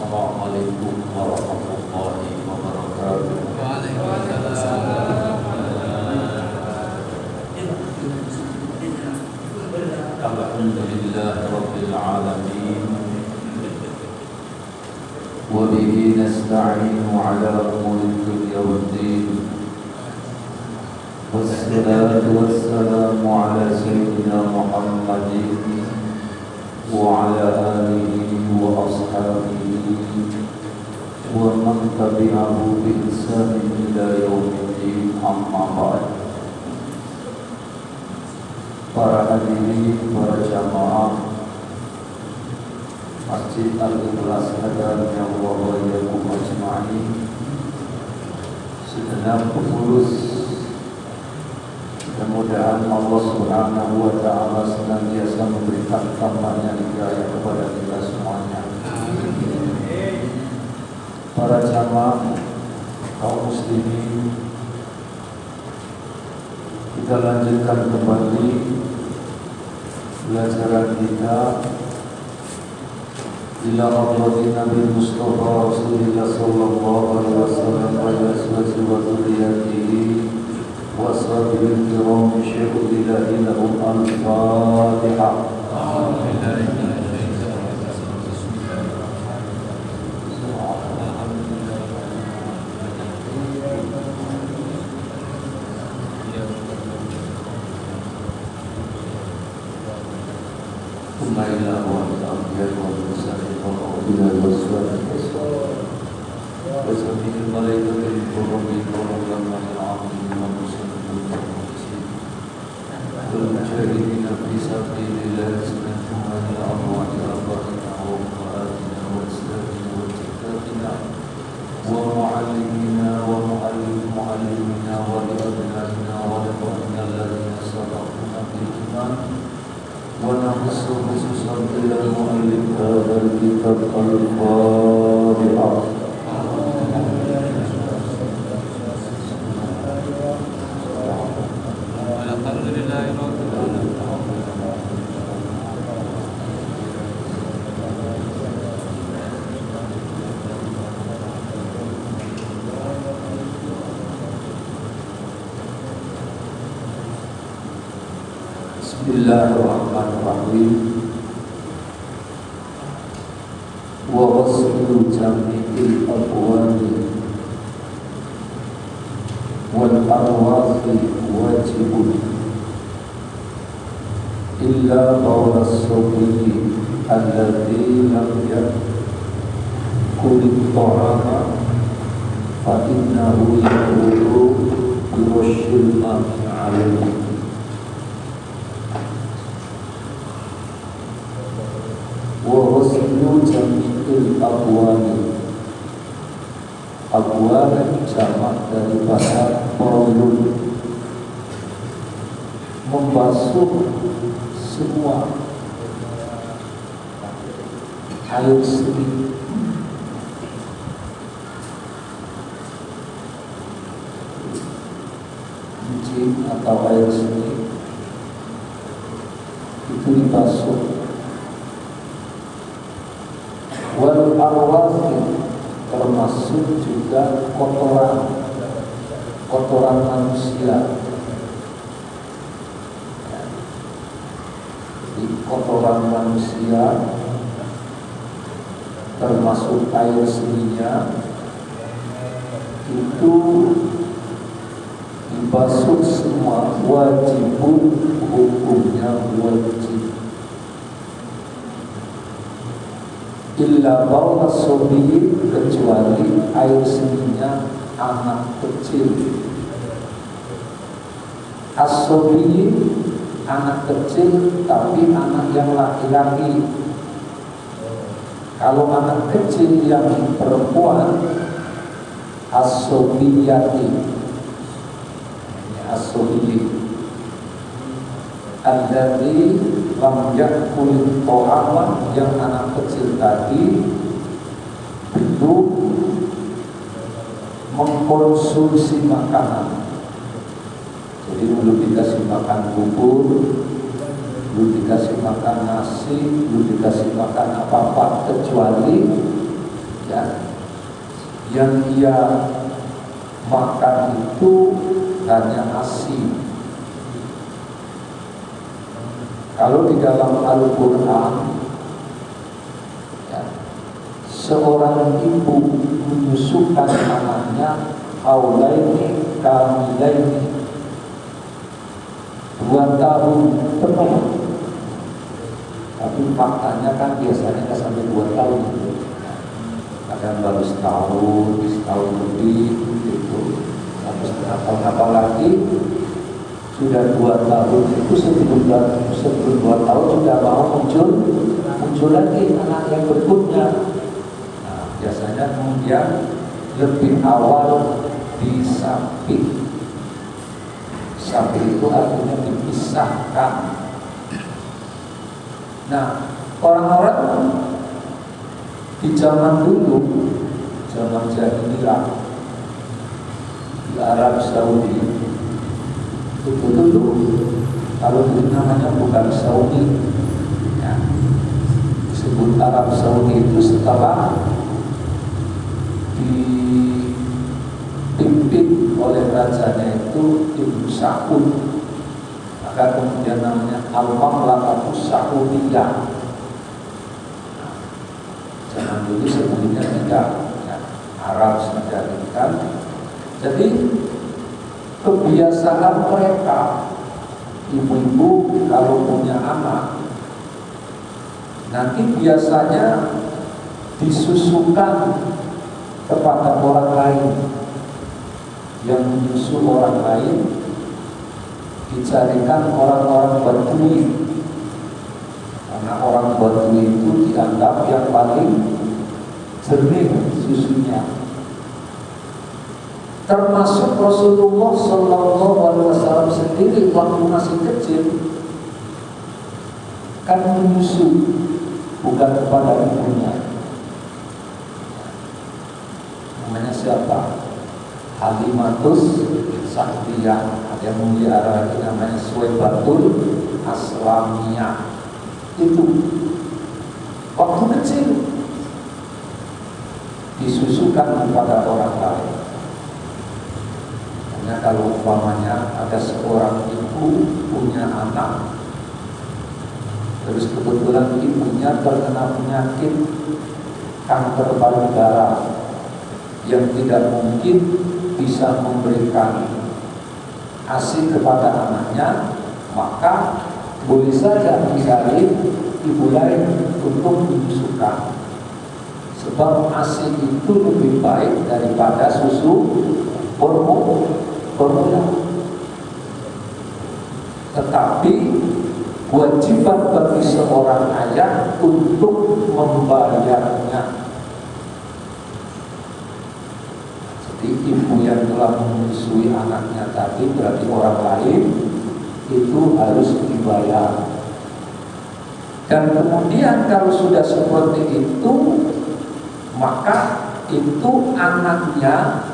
Assalamualaikum warahmatullahi wabarakatuh. Alhamdulillah rabbil alamin. Wa bihi nasta'inu ala umuri dunya waddin. Wassalatu wassalamu ala sayyidina Muhammadin wa ala alihi wa ashabihi wa man tabi'ahu bi ihsanin ila yaumiddin, amma ba'd. Para hadirin, para jamaah Masjid Al-Ikhlas Hadaniyah Allah wa iyyakum ajma'in. Segenap pengurus, mudah-mudahan Allah Subhanahu wa ta'ala senantiasa memberikan tambahnya hidayah kepada kita semuanya. Para jamaah kaum muslimin, kita lanjutkan kembali pelajaran kita ila hadratin Nabi Mustafa Rasulullah sallallahu alaihi wasallam wa azwajihi wa dzurriyyatihi wa sahbihi kiram syuhada lahum al-Fatihah. Bismillahirrahmanirrahim. Wa ghuslu jami'il abwani wal arwahi wajibun illa qawla as-subhi alladhi lam yakul ta'ama fa innahu yaqulu yushil ma'i alayhi. Jami'il abwani. Abwan jamak daripada payung, membasuh semua air seni, kencing atau air seni itu dibasuh. Wal arwahi, termasuk juga kotoran manusia. Jadi kotoran manusia termasuk air seninya itu dibasuh semua, wajibun, hukumnya wajib. Illa baula sobi, kecuali air seninya anak kecil. As-sobi, anak kecil tapi anak yang laki-laki. Kalau anak kecil yang perempuan, as-sobiyati, as-sobi alladzi lam yakul ta'ama, yang anak kecil tadi itu mengkonsumsi makanan. Jadi belum dikasih makan bubur, belum dikasih makan nasi, belum dikasih makan apa-apa kecuali ya, yang ia makan itu hanya ASI. Kalau di dalam Al-Quran ya, seorang ibu menyusukan anaknya haulaini kamilaini 2 tahun penuh. Tapi faktanya kan biasanya nggak sampai 2 tahun gitu. Kadang baru setahun lebih gitu, 1,5 tahun, apalagi sudah 2 tahun itu sebelum 2 tahun sudah mau muncul lagi anak yang berikutnya. Nah, biasanya kemudian lebih awal disamping. Samping itu artinya dipisahkan. Nah, orang-orang di zaman dulu, zaman jahiliyah di Arab Saudi, itu dulu kalau dulu namanya bukan Saudi ya, disebut Arab Saudi itu setelah dipimpin oleh rajanya itu Ibnu Saud, maka kemudian namanya Al-Mamlakatus Saudiyah. Zaman dulu sebelumnya tidak ya, Arab saja kan. Jadi kebiasaan mereka, ibu-ibu kalau punya anak, nanti biasanya disusukan kepada orang lain. Yang menyusu orang lain dicarikan orang-orang Badui, karena orang Badui itu dianggap yang paling jernih susunya. Termasuk Rasulullah SAW sendiri waktu masih kecil kan menyusu, bukan kepada ibunya. Namanya siapa? Halimatus Sa'diyah. Ada yang memelihara lagi namanya Suwaibatul Aslamiyah. Itu waktu kecil disusukan kepada orang lain. Hanya kalau umpamanya ada seorang ibu punya anak, terus kebetulan ibunya terkena penyakit kanker payudara yang tidak mungkin bisa memberikan ASI kepada anaknya, maka boleh saja mencari ibu lain untuk menyusukan. Sebab ASI itu lebih baik daripada susu formula. Tetapi kewajiban bagi seorang ayah untuk membayarnya. Jadi ibu yang telah menyusui anaknya tadi berarti orang lain, itu harus dibayar. Dan kemudian kalau sudah seperti itu, maka itu anaknya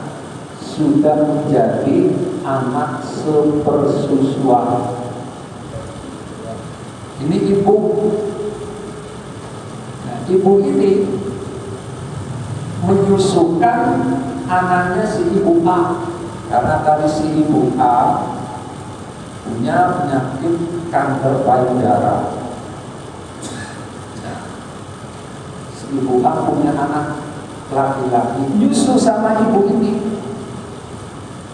sudah menjadi anak sepersusuan. Ini ibu. Nah, ibu ini menyusukan anaknya si ibu A, karena tadi si ibu A punya penyakit kanker payudara. Nah, si ibu A punya anak laki-laki, nyusu sama ibu ini.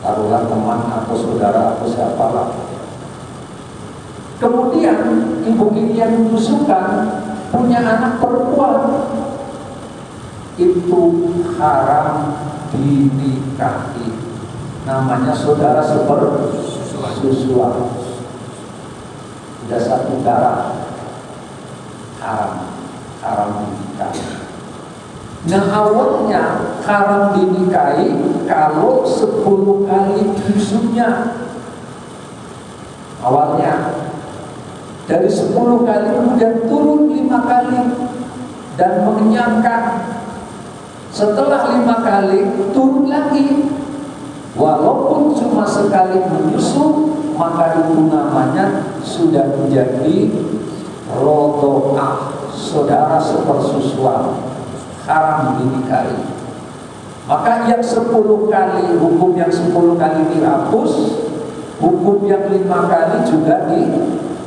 Taruhlah teman atau saudara atau siapalah. Kemudian ibu ini yang menyusukan punya anak perempuan, itu haram dinikahi. Namanya saudara sepersusuan. Sudah satu darah, haram dinikahi. Nah, awalnya haram dinikahi kalau 10 kali nyusunya. Awalnya dari 10 kali kemudian turun 5 kali dan mengenyangkan. Setelah 5 kali turun lagi, walaupun cuma sekali menyusu, maka itu namanya sudah menjadi rodoah, saudara sepersusuan. haram dinikahi. Maka yang 10 kali, hukum yang 10 kali dihapus, hukum yang 5 kali juga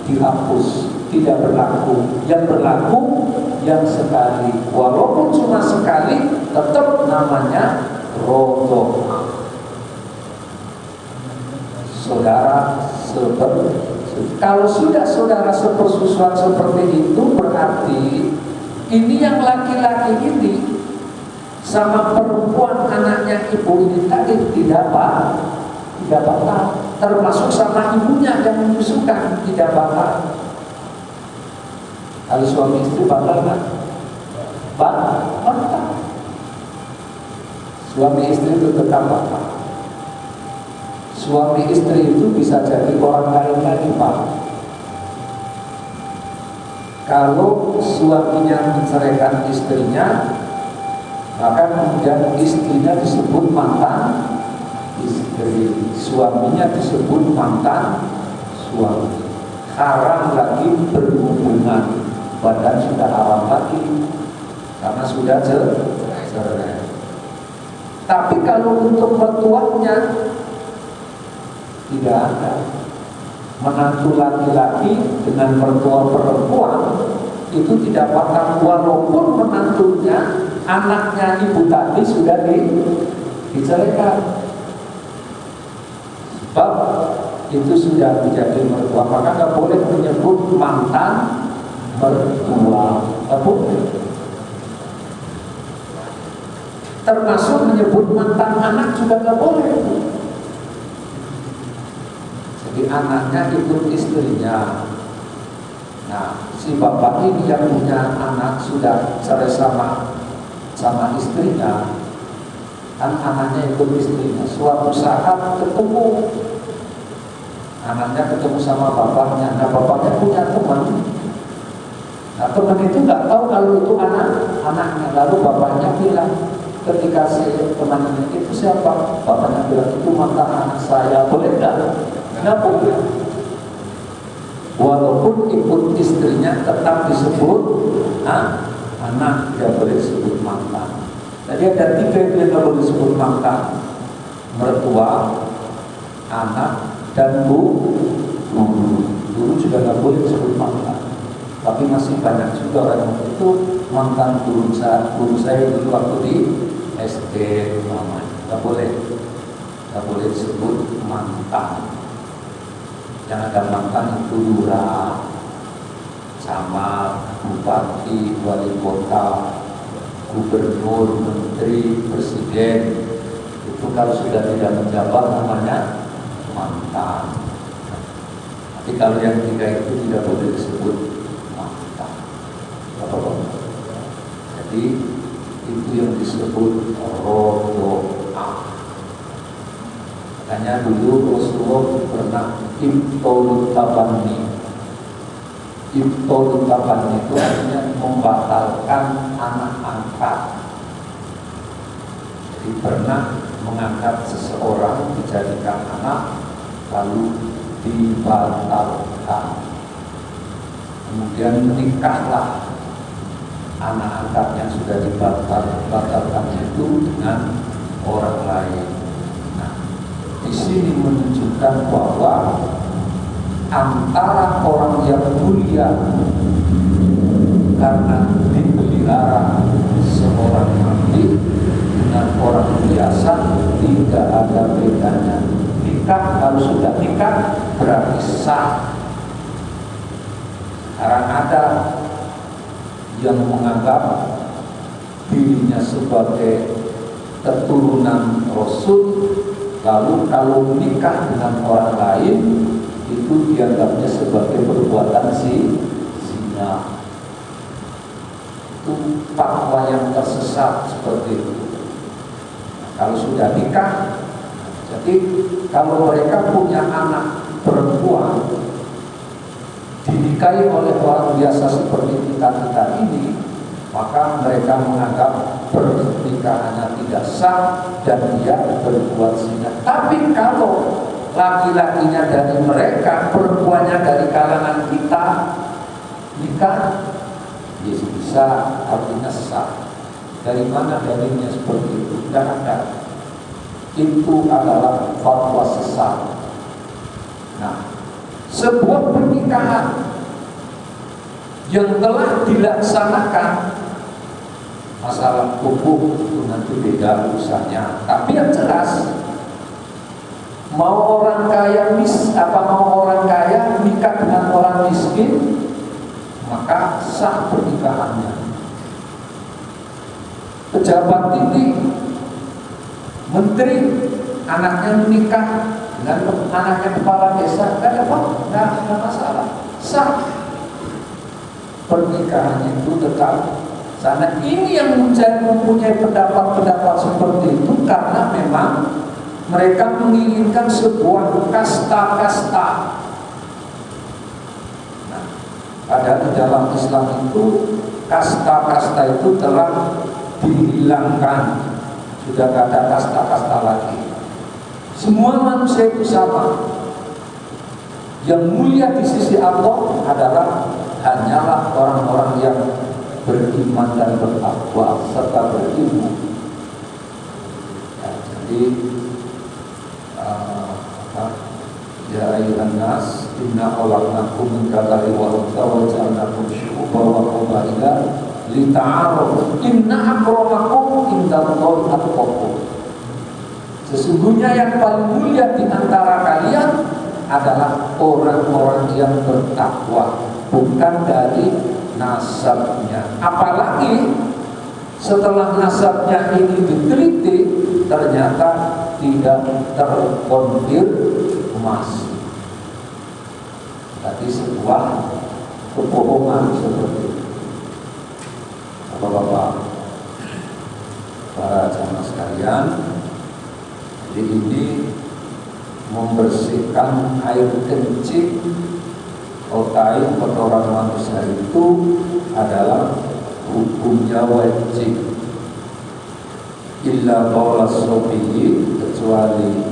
dihapus, tidak berlaku. Yang berlaku yang sekali, walaupun cuma sekali, tetap namanya rodoh. Saudara kalau sudah saudara sepersusuan seperti itu, berarti ini yang laki-laki ini sama perempuan anaknya ibu ini tadi tidak batal, termasuk sama ibunya yang menyusukan tidak batal. Kalau suami istri batal kan? Batal. Suami istri itu tetap batal. Suami istri itu bisa jadi orang lain lagi, Pak. Kalau suaminya menceraikan istrinya, maka kemudian istrinya disebut mantan istri, suaminya disebut mantan suami. Haram lagi berhubungan badan, sudah haram lagi karena sudah cerai. Tapi kalau untuk mertuanya tidak ada. Menantu laki-laki dengan mertua perempuan itu tidak batal, walaupun menantunya anaknya ibu tadi sudah diceraikan. Sebab itu sudah menjadi mertua, maka nggak boleh menyebut mantan mertua, nggak boleh. Termasuk menyebut mantan anak juga nggak boleh. Jadi anaknya ikut istrinya. Nah, si bapak ini yang punya anak sudah cerai sama istrinya, kan anaknya ikut istrinya. Suatu saat ketemu, anaknya ketemu sama bapaknya. Nah, bapaknya punya teman. Nah, teman itu nggak tahu kalau itu anaknya. Lalu bapaknya bilang, ketika si temannya itu siapa? Bapaknya bilang, itu mantan anak saya. Boleh nggak? Nggak boleh. Walaupun ikut istrinya tetap disebut anak, tidak boleh disebut mantan. Jadi ada 3 yang tidak boleh disebut mantan: mertua, anak, dan guru juga tidak boleh disebut mantan. Tapi masih banyak juga orang itu mantan guru saya dulu waktu di SD namanya. Tidak boleh disebut mantan. Yang ada mantan itu lurah, camat, bupati, wali kota, gubernur, menteri, presiden. Itu kalau sudah tidak menjabat namanya mantan. Tapi kalau yang 3 itu tidak boleh disebut mantan. Jadi itu yang disebut rodoah. Makanya dulu Rasulullah pernah ibtolul tabanni. Ibtolul tabanni itu artinya membatalkan anak angkat. Jadi pernah mengangkat seseorang dijadikan anak, lalu dibatalkan. Kemudian menikahlah anak angkat yang sudah dibatalkan itu dengan orang lain. Di sini menunjukkan bahwa antara orang yang mulia karena dipelihara seorang nabi dengan orang biasa tidak ada bedanya. Nikah, kalau sudah nikah berarti sah. Sekarang ada yang menganggap dirinya sebagai keturunan Rasul, lalu kalau menikah dengan orang lain itu dianggapnya sebagai perbuatan zina. Itu fatwa yang tersesat seperti itu. Kalau sudah nikah, jadi kalau mereka punya anak perempuan dinikahi oleh orang biasa seperti kita ini, maka mereka menganggap pernikahannya tidak sah dan dia berbuat zina. Tapi kalau laki-lakinya dari mereka, perempuannya dari kalangan kita nikah, bisa artinya sah. Dari mana dalilnya seperti itu? Tidak ada. Itu adalah fatwa sesat. Nah, sebuah pernikahan yang telah dilaksanakan, masalah hukum itu nanti beda urusannya. Tapi yang jelas, mau orang kaya mau orang kaya nikah dengan orang miskin, maka sah pernikahannya. Pejabat tinggi, menteri, anaknya menikah dengan anaknya kepala desa, nggak ada masalah, sah. Pernikahan itu tetap sana. Ini yang mempunyai pendapat-pendapat seperti itu karena memang mereka menginginkan sebuah kasta-kasta. Nah, padahal di dalam Islam itu kasta-kasta itu telah dihilangkan. Sudah tidak ada kasta-kasta lagi. Semua manusia itu sama. Yang mulia di sisi Allah adalah hanyalah orang-orang yang beriman dan bertakwa serta berilmu. Ya, jadi ya ayyuhan nas inna khalaqnakum min dzakarin wa untha wa ja'alnakum syu'uban wa qabaila lita'arafu inna akramakum indallahi atqakum. Sesungguhnya yang paling mulia di antara kalian adalah orang-orang yang bertakwa, bukan dari nasabnya. Apalagi setelah nasabnya ini diteliti, ternyata tidak terkonfirmasi. Tadi sebuah kebohongan seperti itu. Bapak-bapak, para jamaah sekalian, jadi ini membersihkan air kencing kotoran manusia itu adalah hukumnya wajib. Illa baulas sobiyi, kecuali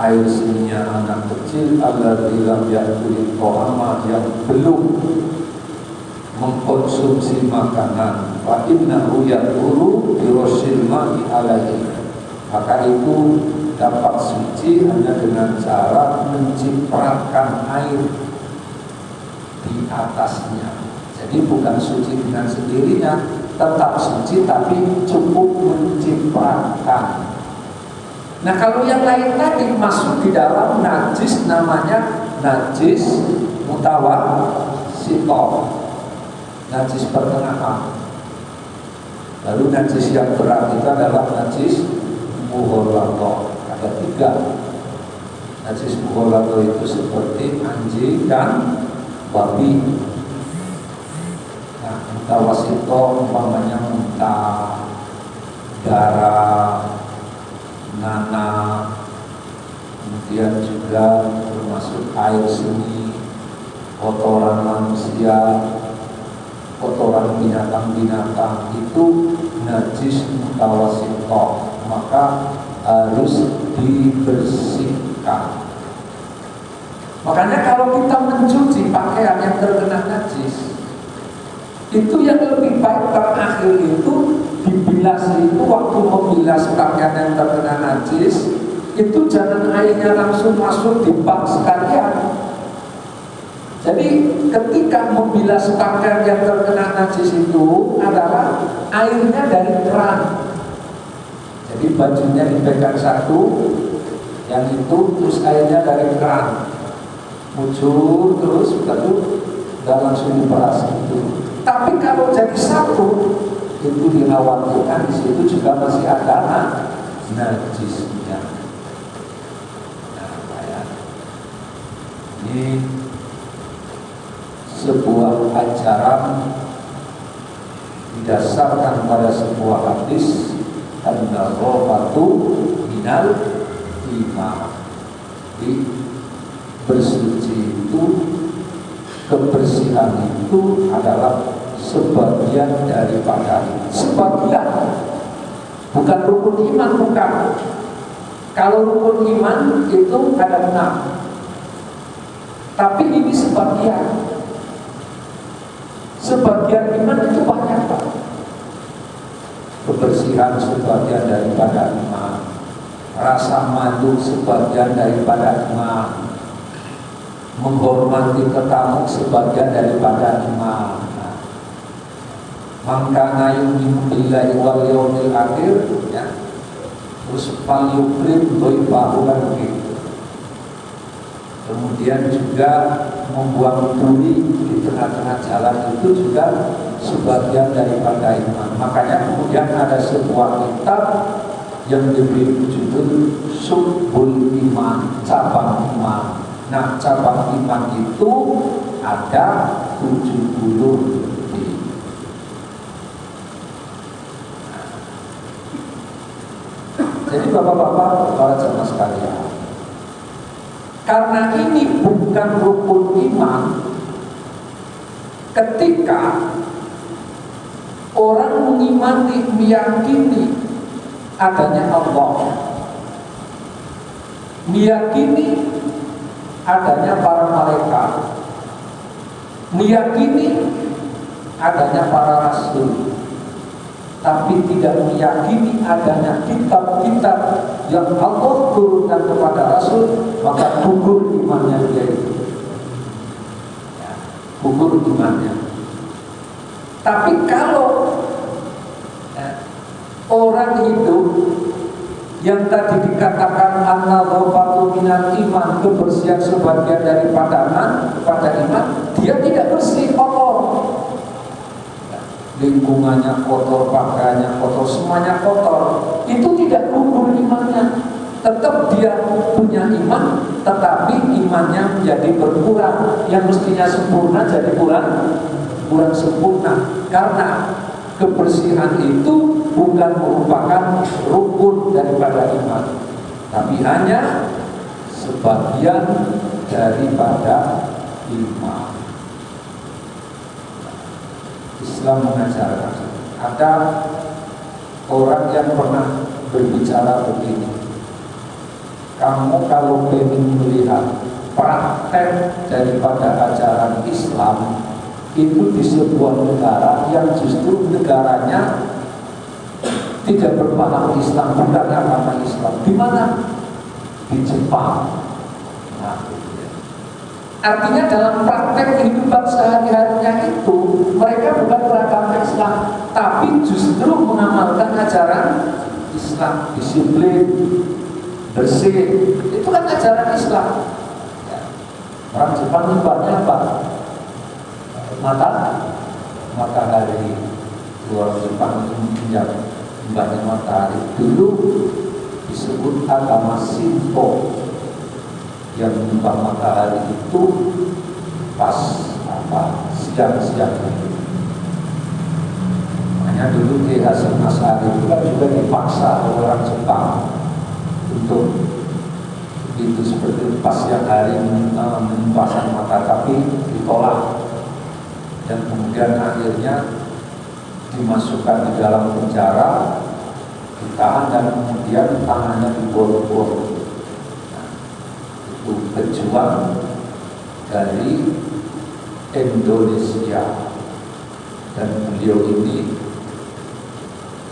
air seninya anak kecil, alladzi lam ya'kul ta'ama, yang belum mengkonsumsi makanan, fa innahu ya'kulu bi rasyil ma'i alaihi, maka itu dapat suci hanya dengan cara menciprakan air di atasnya. Jadi bukan suci dengan sendirinya, tetap suci tapi cukup menciprakan. Nah, kalau yang lain tadi masuk di dalam najis, namanya najis mutawassithah, najis pertengahan. Lalu najis yang berat itu adalah najis mughallathah. Ada 3. Najis mughallathah itu seperti anjing dan babi. Nah, mutawassithah umpamanya muntah, darah, nanah, kemudian juga termasuk air seni, kotoran manusia, kotoran binatang-binatang, itu najis mutawassithah, maka harus dibersihkan. Makanya kalau kita mencuci pakaian yang terkena najis, itu yang lebih baik terakhir itu dibilas. Itu waktu membilas pakaian yang terkena najis, itu jangan airnya langsung masuk di bak sekalian. Jadi ketika membilas pakaian yang terkena najis itu adalah airnya dari keran. Jadi bajunya dipegang satu, yang itu terus airnya dari keran, muncul terus, lalu nggak langsung diperas itu. Tapi kalau jadi satu, itu dikhawatirkan di situ juga masih ada najisnya. Nah, ya. Ini sebuah ajaran didasarkan pada sebuah hadis, an-nadhafatu minal iman. Di bersuci itu, kebersihan itu adalah sebagian daripada sebagian, bukan rukun iman, bukan. Kalau rukun iman itu ada 6, tapi ini sebagian. Sebagian iman itu banyak, Pak. kebersihan sebagian daripada iman, rasa malu sebagian daripada iman, menghormati tetamu sebagian daripada iman. Mangkana yu'minu billahi wal yawmil akhir, ya, terus fal yukrim dhaifahu kan begitu. Kemudian juga membuang duri di tengah-tengah jalan itu juga sebagian daripada iman. Makanya kemudian ada sebuah kitab yang diberi judul Subbul Iman, cabang iman. Nah, cabang iman itu ada 70 lebih. Jadi bapak-bapak, para jemaah sekalian, karena ini bukan rukun iman, ketika orang mengimani, meyakini adanya Allah, meyakini adanya para malaikat, meyakini adanya para rasul, tapi tidak meyakini adanya kitab-kitab yang Allah turunkan kepada Rasul, maka gugur imannya dia itu, ya, gugur imannya. Tapi kalau orang hidup yang tadi dikatakan an-nadhafatu minal iman, kebersihan sebagian daripada iman, dia tidak bersih, kotor, lingkungannya kotor, pakaiannya kotor, semuanya kotor, itu tidak gugur imannya. Tetap dia punya iman, tetapi imannya menjadi berkurang. Yang mestinya sempurna jadi kurang sempurna, karena kebersihan itu bukan merupakan rukun daripada iman, tapi hanya sebagian daripada iman. Islam mengajarkan. Ada orang yang pernah berbicara begini, kamu kalau ingin melihat praktek daripada ajaran Islam itu di sebuah negara yang justru negaranya tidak berpaham Islam, bukan agama Islam. Di mana? Di Jepang. Nah, artinya dalam praktek kehidupan sehari-harinya itu mereka bukan beragama Islam, tapi justru mengamalkan ajaran Islam, disiplin, bersih. Itu kan ajaran Islam. Ya. Orang Jepang nyembahnya apa? Matahari. Orang Jepang itu menyembahnya matahari. Dulu disebut agama Shinto, yang menyembah matahari itu pas siang-siang. Makanya dulu Ki Hasyim Asy'ari itu kan juga dipaksa oleh orang Jepang untuk itu, seperti pas siang hari menyembah matahari, tapi ditolak, dan kemudian akhirnya dimasukkan di dalam penjara, ditahan, dan kemudian tangannya diborgol. Pejuang dari Indonesia, dan beliau ini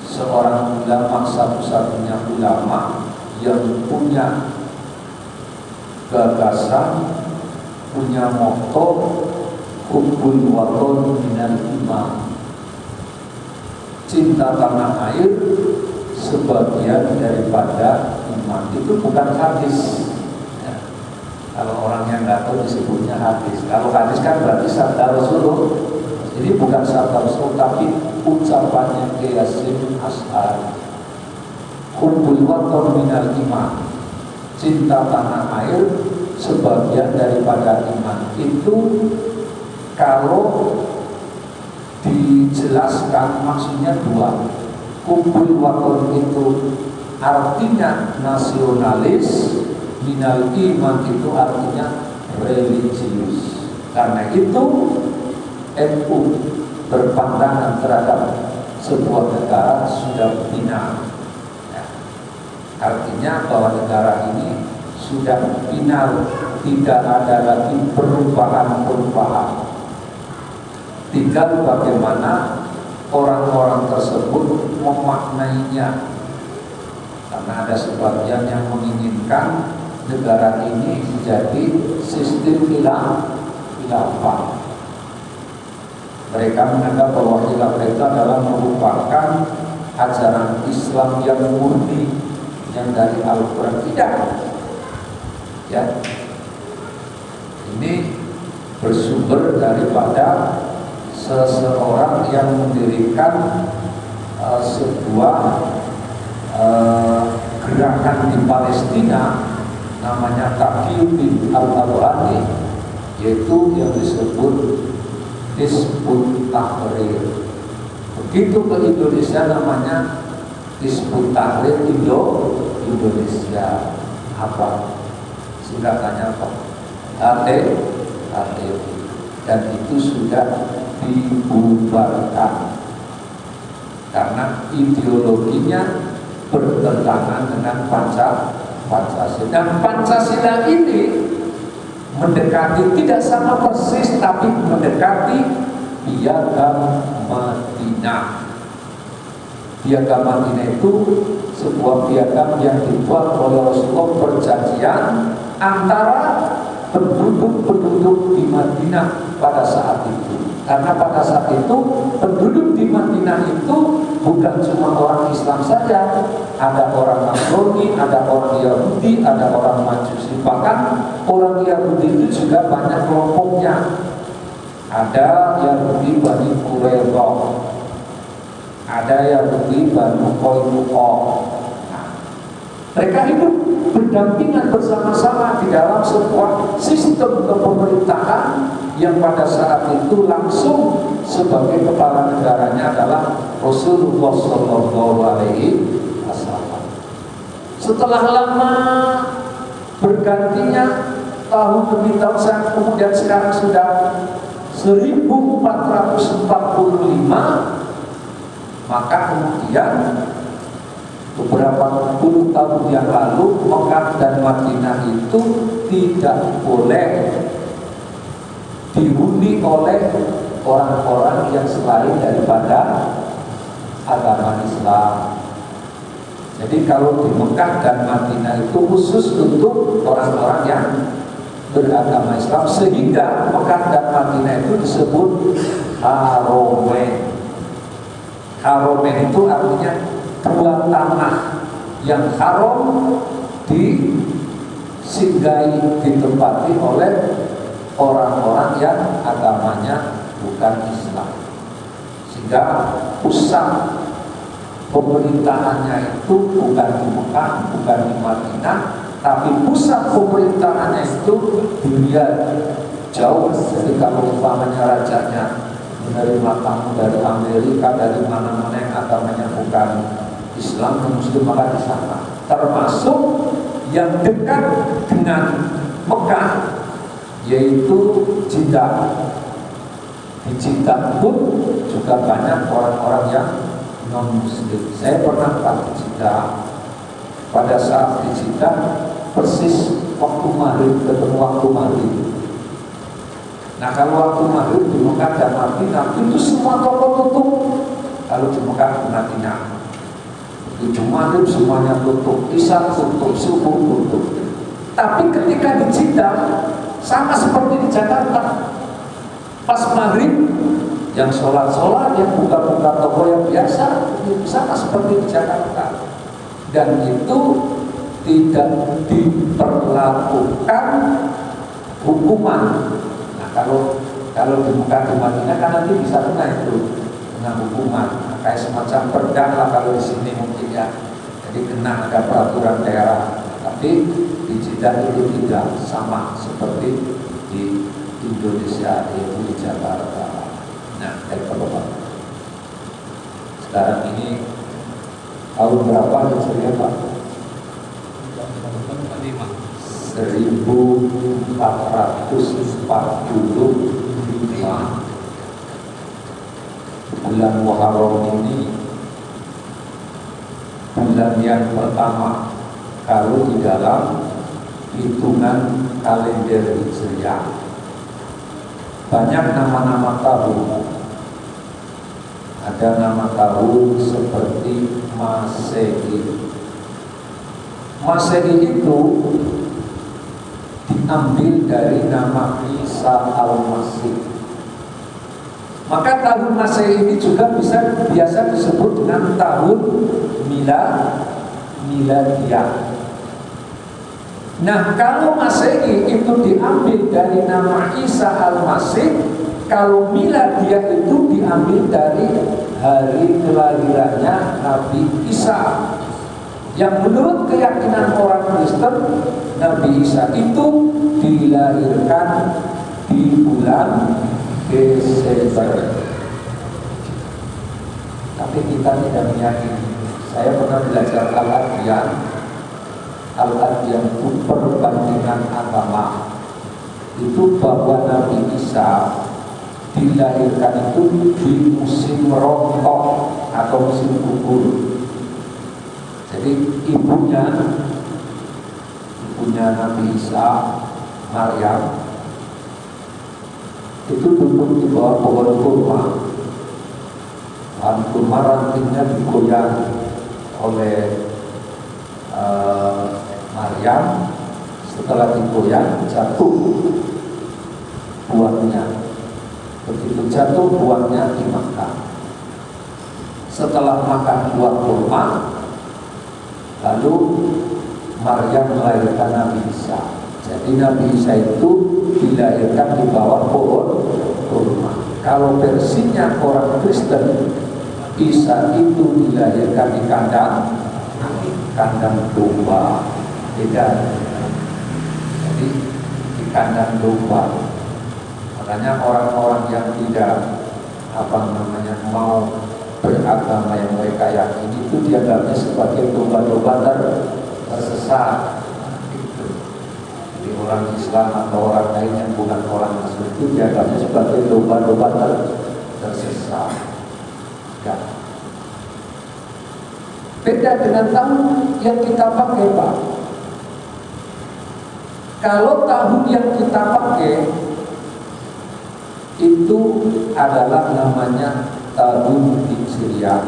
seorang ulama, satu-satunya ulama yang punya gagasan, punya motto hubbul waton minal iman, cinta tanah air sebagian daripada iman. Itu bukan hadis. Kalau orang yang nggak tahu disebutnya hadis. Kalau hadis kan berarti sabda Rasulullah. Jadi bukan sabda Rasulullah, tapi ucapannya Ki Hasyim Asy'ari. Hubbul waton minal iman, cinta tanah air sebagian daripada iman. Itu kalau dijelaskan maksudnya dua. Hubbul waton itu artinya nasionalis, minal iman itu artinya religius. Karena itu NU berpandangan terhadap sebuah negara sudah final, ya. Artinya bahwa negara ini sudah final, tidak ada lagi perubahan-perubahan. Tinggal bagaimana orang-orang tersebut memaknainya, karena ada sebagian yang menginginkan negara ini menjadi sistem khilafah. Mereka menganggap bahwa khilafah itu adalah merupakan ajaran Islam yang murni, yang dari Al-Quran. Tidak, ya, ini bersumber daripada seseorang yang mendirikan sebuah gerakan di Palestina namanya Taqiyuddin Al-Abadi, yaitu yang disebut Hizbut Tahrir. Begitu ke Indonesia namanya Hizbut Tahrir Indonesia. Apa singkatannya apa? HTI. Dan itu sudah dibubarkan karena ideologinya bertentangan dengan Pancasila. Dan Pancasila ini mendekati, tidak sama persis, tapi mendekati Piagam Madinah. Piagam Madinah itu sebuah piagam yang dibuat oleh Rasulullah, perjanjian antara penduduk-penduduk di Madinah pada saat itu. Karena pada saat itu penduduk di Madinah itu bukan cuma orang Islam saja, ada orang Nasrani, ada orang Yahudi, ada orang Majusi. Bahkan orang Yahudi itu juga banyak kelompoknya. Ada Yahudi Bani Quraidah, ada Yahudi Bani Qainuqa. Mereka hidup berdampingan bersama-sama di dalam sebuah sistem kepemerintahan yang pada saat itu langsung sebagai kepala negaranya adalah Rasulullah Shallallahu Alaihi Wasallam. Setelah lama bergantinya tahun demi tahun, kemudian sekarang sudah 1445, maka kemudian beberapa puluh tahun yang lalu Mekah dan Madinah itu tidak boleh dihuni oleh orang-orang yang selain daripada agama Islam. Jadi kalau di Mekah dan Madinah itu khusus untuk orang-orang yang beragama Islam, sehingga Mekah dan Madinah itu disebut Haromen. Haromen itu artinya dua tanah yang haram disinggahi, ditempati oleh orang-orang yang agamanya bukan Islam. Sehingga pusat pemerintahannya itu bukan di Mekah, bukan di Madinah, tapi pusat pemerintahannya itu dunia jauh. Ketika umpamanya rajanya menerima tamu dari Amerika, dari mana-mana yang agamanya bukan Islam dan Muslim, maka di sana. Termasuk yang dekat dengan Mekah, yaitu Jeddah. Di Jeddah pun juga banyak orang-orang yang non-Muslim. Saya pernah ke Jeddah. Pada saat di Jeddah persis waktu maghrib, ketemu waktu maghrib. Nah, kalau waktu maghrib di Mekah dan Madinah itu semua toko tutup. Kalau di Mekah dan Madinah itu maghrib semuanya tutup, isya tutup, subuh tutup. Tapi ketika di Jeddah sama seperti di Jakarta, pas maghrib yang sholat-sholat, yang buka-buka toko yang biasa, sama seperti di Jakarta. Dan itu tidak diperlakukan hukuman. Nah, kalau di Mekah di Madinah kan nanti bisa kena itu, kena hukuman. Nah, kayak semacam perdam lah kalau di sini mungkin ya. Jadi kena, ada peraturan daerah. Tapi di Jeddah itu tidak sama seperti di Indonesia, yaitu di Jakarta. Nah, sekarang ini tahun berapa hijriah Pak? 1445. Bulan Muharram ini bulan yang pertama kalau di dalam hitungan kalender Hijriah. Banyak nama-nama tahun. Ada Ada nama tahun seperti Masehi. Masehi itu diambil dari nama Isa Al-Masih. Maka tahun Masehi ini juga biasa disebut dengan tahun Miladiyah. Nah, kalau Masehi itu diambil dari nama Isa Al-Masih, kalau Miladiyah itu diambil dari hari kelahirannya Nabi Isa. Yang menurut keyakinan orang Kristen, Nabi Isa itu dilahirkan di bulan Desember. Tapi kita tidak meyakini. Saya pernah belajar Al-Adyan itu perbandingan agama. Itu bahwa Nabi Isa dilahirkan itu di musim rontok atau musim gugur. Jadi ibunya Nabi Isa, Maryam, itu duduk di bawah pohon kurma. Pohon kurma rantingnya digoyang oleh Maryam. Setelah digoyang, jatuh buahnya. Begitu jatuh buahnya dimakan. Setelah makan buah kurma, lalu Maryam melahirkan Nabi Isa. Jadi Nabi Isa itu dilahirkan di bawah pohon kurma. Kalau versinya orang Kristen, Isa itu dilahirkan di kandang domba. Beda. Jadi di kandang domba. Makanya orang-orang yang tidak mau beragama yang mereka yakini itu dianggapnya sebagai domba-domba tersesat. Jadi orang Islam atau orang lain yang bukan orang Muslim itu dianggapnya sebagai domba-domba tersesat. Ya. Beda dengan tahun yang kita pakai, Pak. Kalau tahun yang kita pakai itu adalah namanya tahun Hijriah.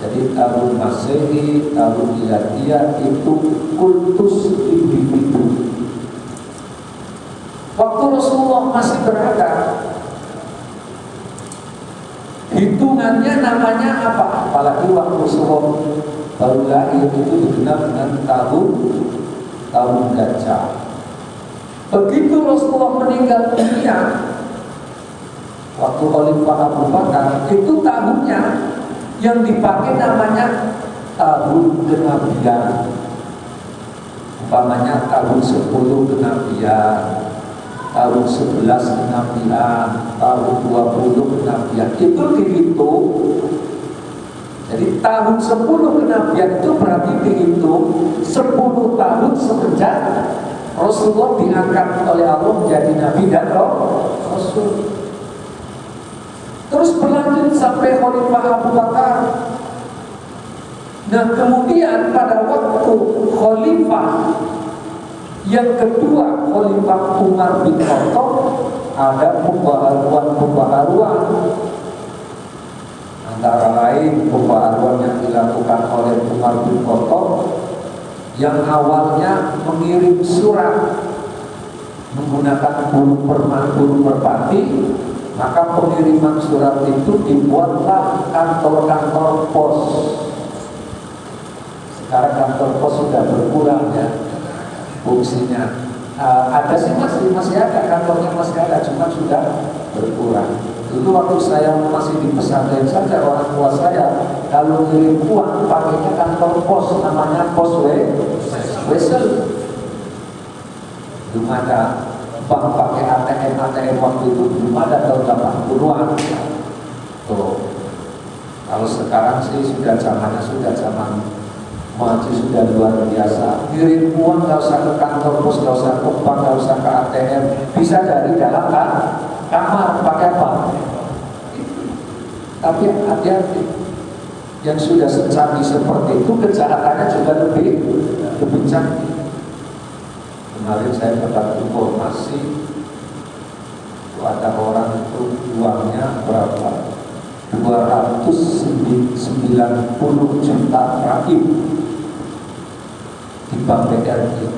Jadi tahun Masehi, tahun Miladiyah itu kultus individu. Waktu Rasulullah masih berada, hitungannya namanya apa? Apalagi waktu Rasulullah baru lahir itu dikenal dengan tahun gajah. Begitu Rasulullah meninggal dunia, waktu Khalifah Abu Bakar, itu tahunnya yang dipakai namanya tahun kenabian. Umpamanya tahun 10 kenabian, tahun 11 kenabian, tahun 20 kenabian. Itu dihitung. Jadi tahun 10 kenabian itu berarti dihitung 10 tahun semenjak Rasulullah diangkat oleh Allah menjadi Nabi dan Rasul. Terus berlanjut sampai Khalifah Abu Bakar. Nah, kemudian pada waktu Khalifah yang kedua, Khalifah Umar bin Khattab, ada pembaharuan. Antara lain pembaharuan yang dilakukan oleh Umar bin Khattab yang awalnya mengirim surat menggunakan burung merpati. Maka pengiriman surat itu dibuatlah kantor-kantor pos. Sekarang kantor pos sudah berkurang ya fungsinya. Ada sih masih ada, kantornya masih ada, cuma sudah berkurang. Dulu waktu saya masih di pesantren saja, orang tua saya kalau ngirim uang pakainya kantor pos, namanya pos wesel. Belum ada bank pakai ATM waktu itu, belum ada tahun 80-an. Tuh. Kalau sekarang sih sudah zaman maju, sudah luar biasa. Ngirim uang nggak usah ke kantor pos, nggak usah ke bank, nggak usah ke ATM, bisa dari dalam kamar pakai apa? Tapi hati-hati, yang sudah secanggih seperti itu kejahatannya juga lebih canggih. Kemarin saya dapat informasi ada orang itu uangnya berapa? 2 290 juta rahim di Bank BRI.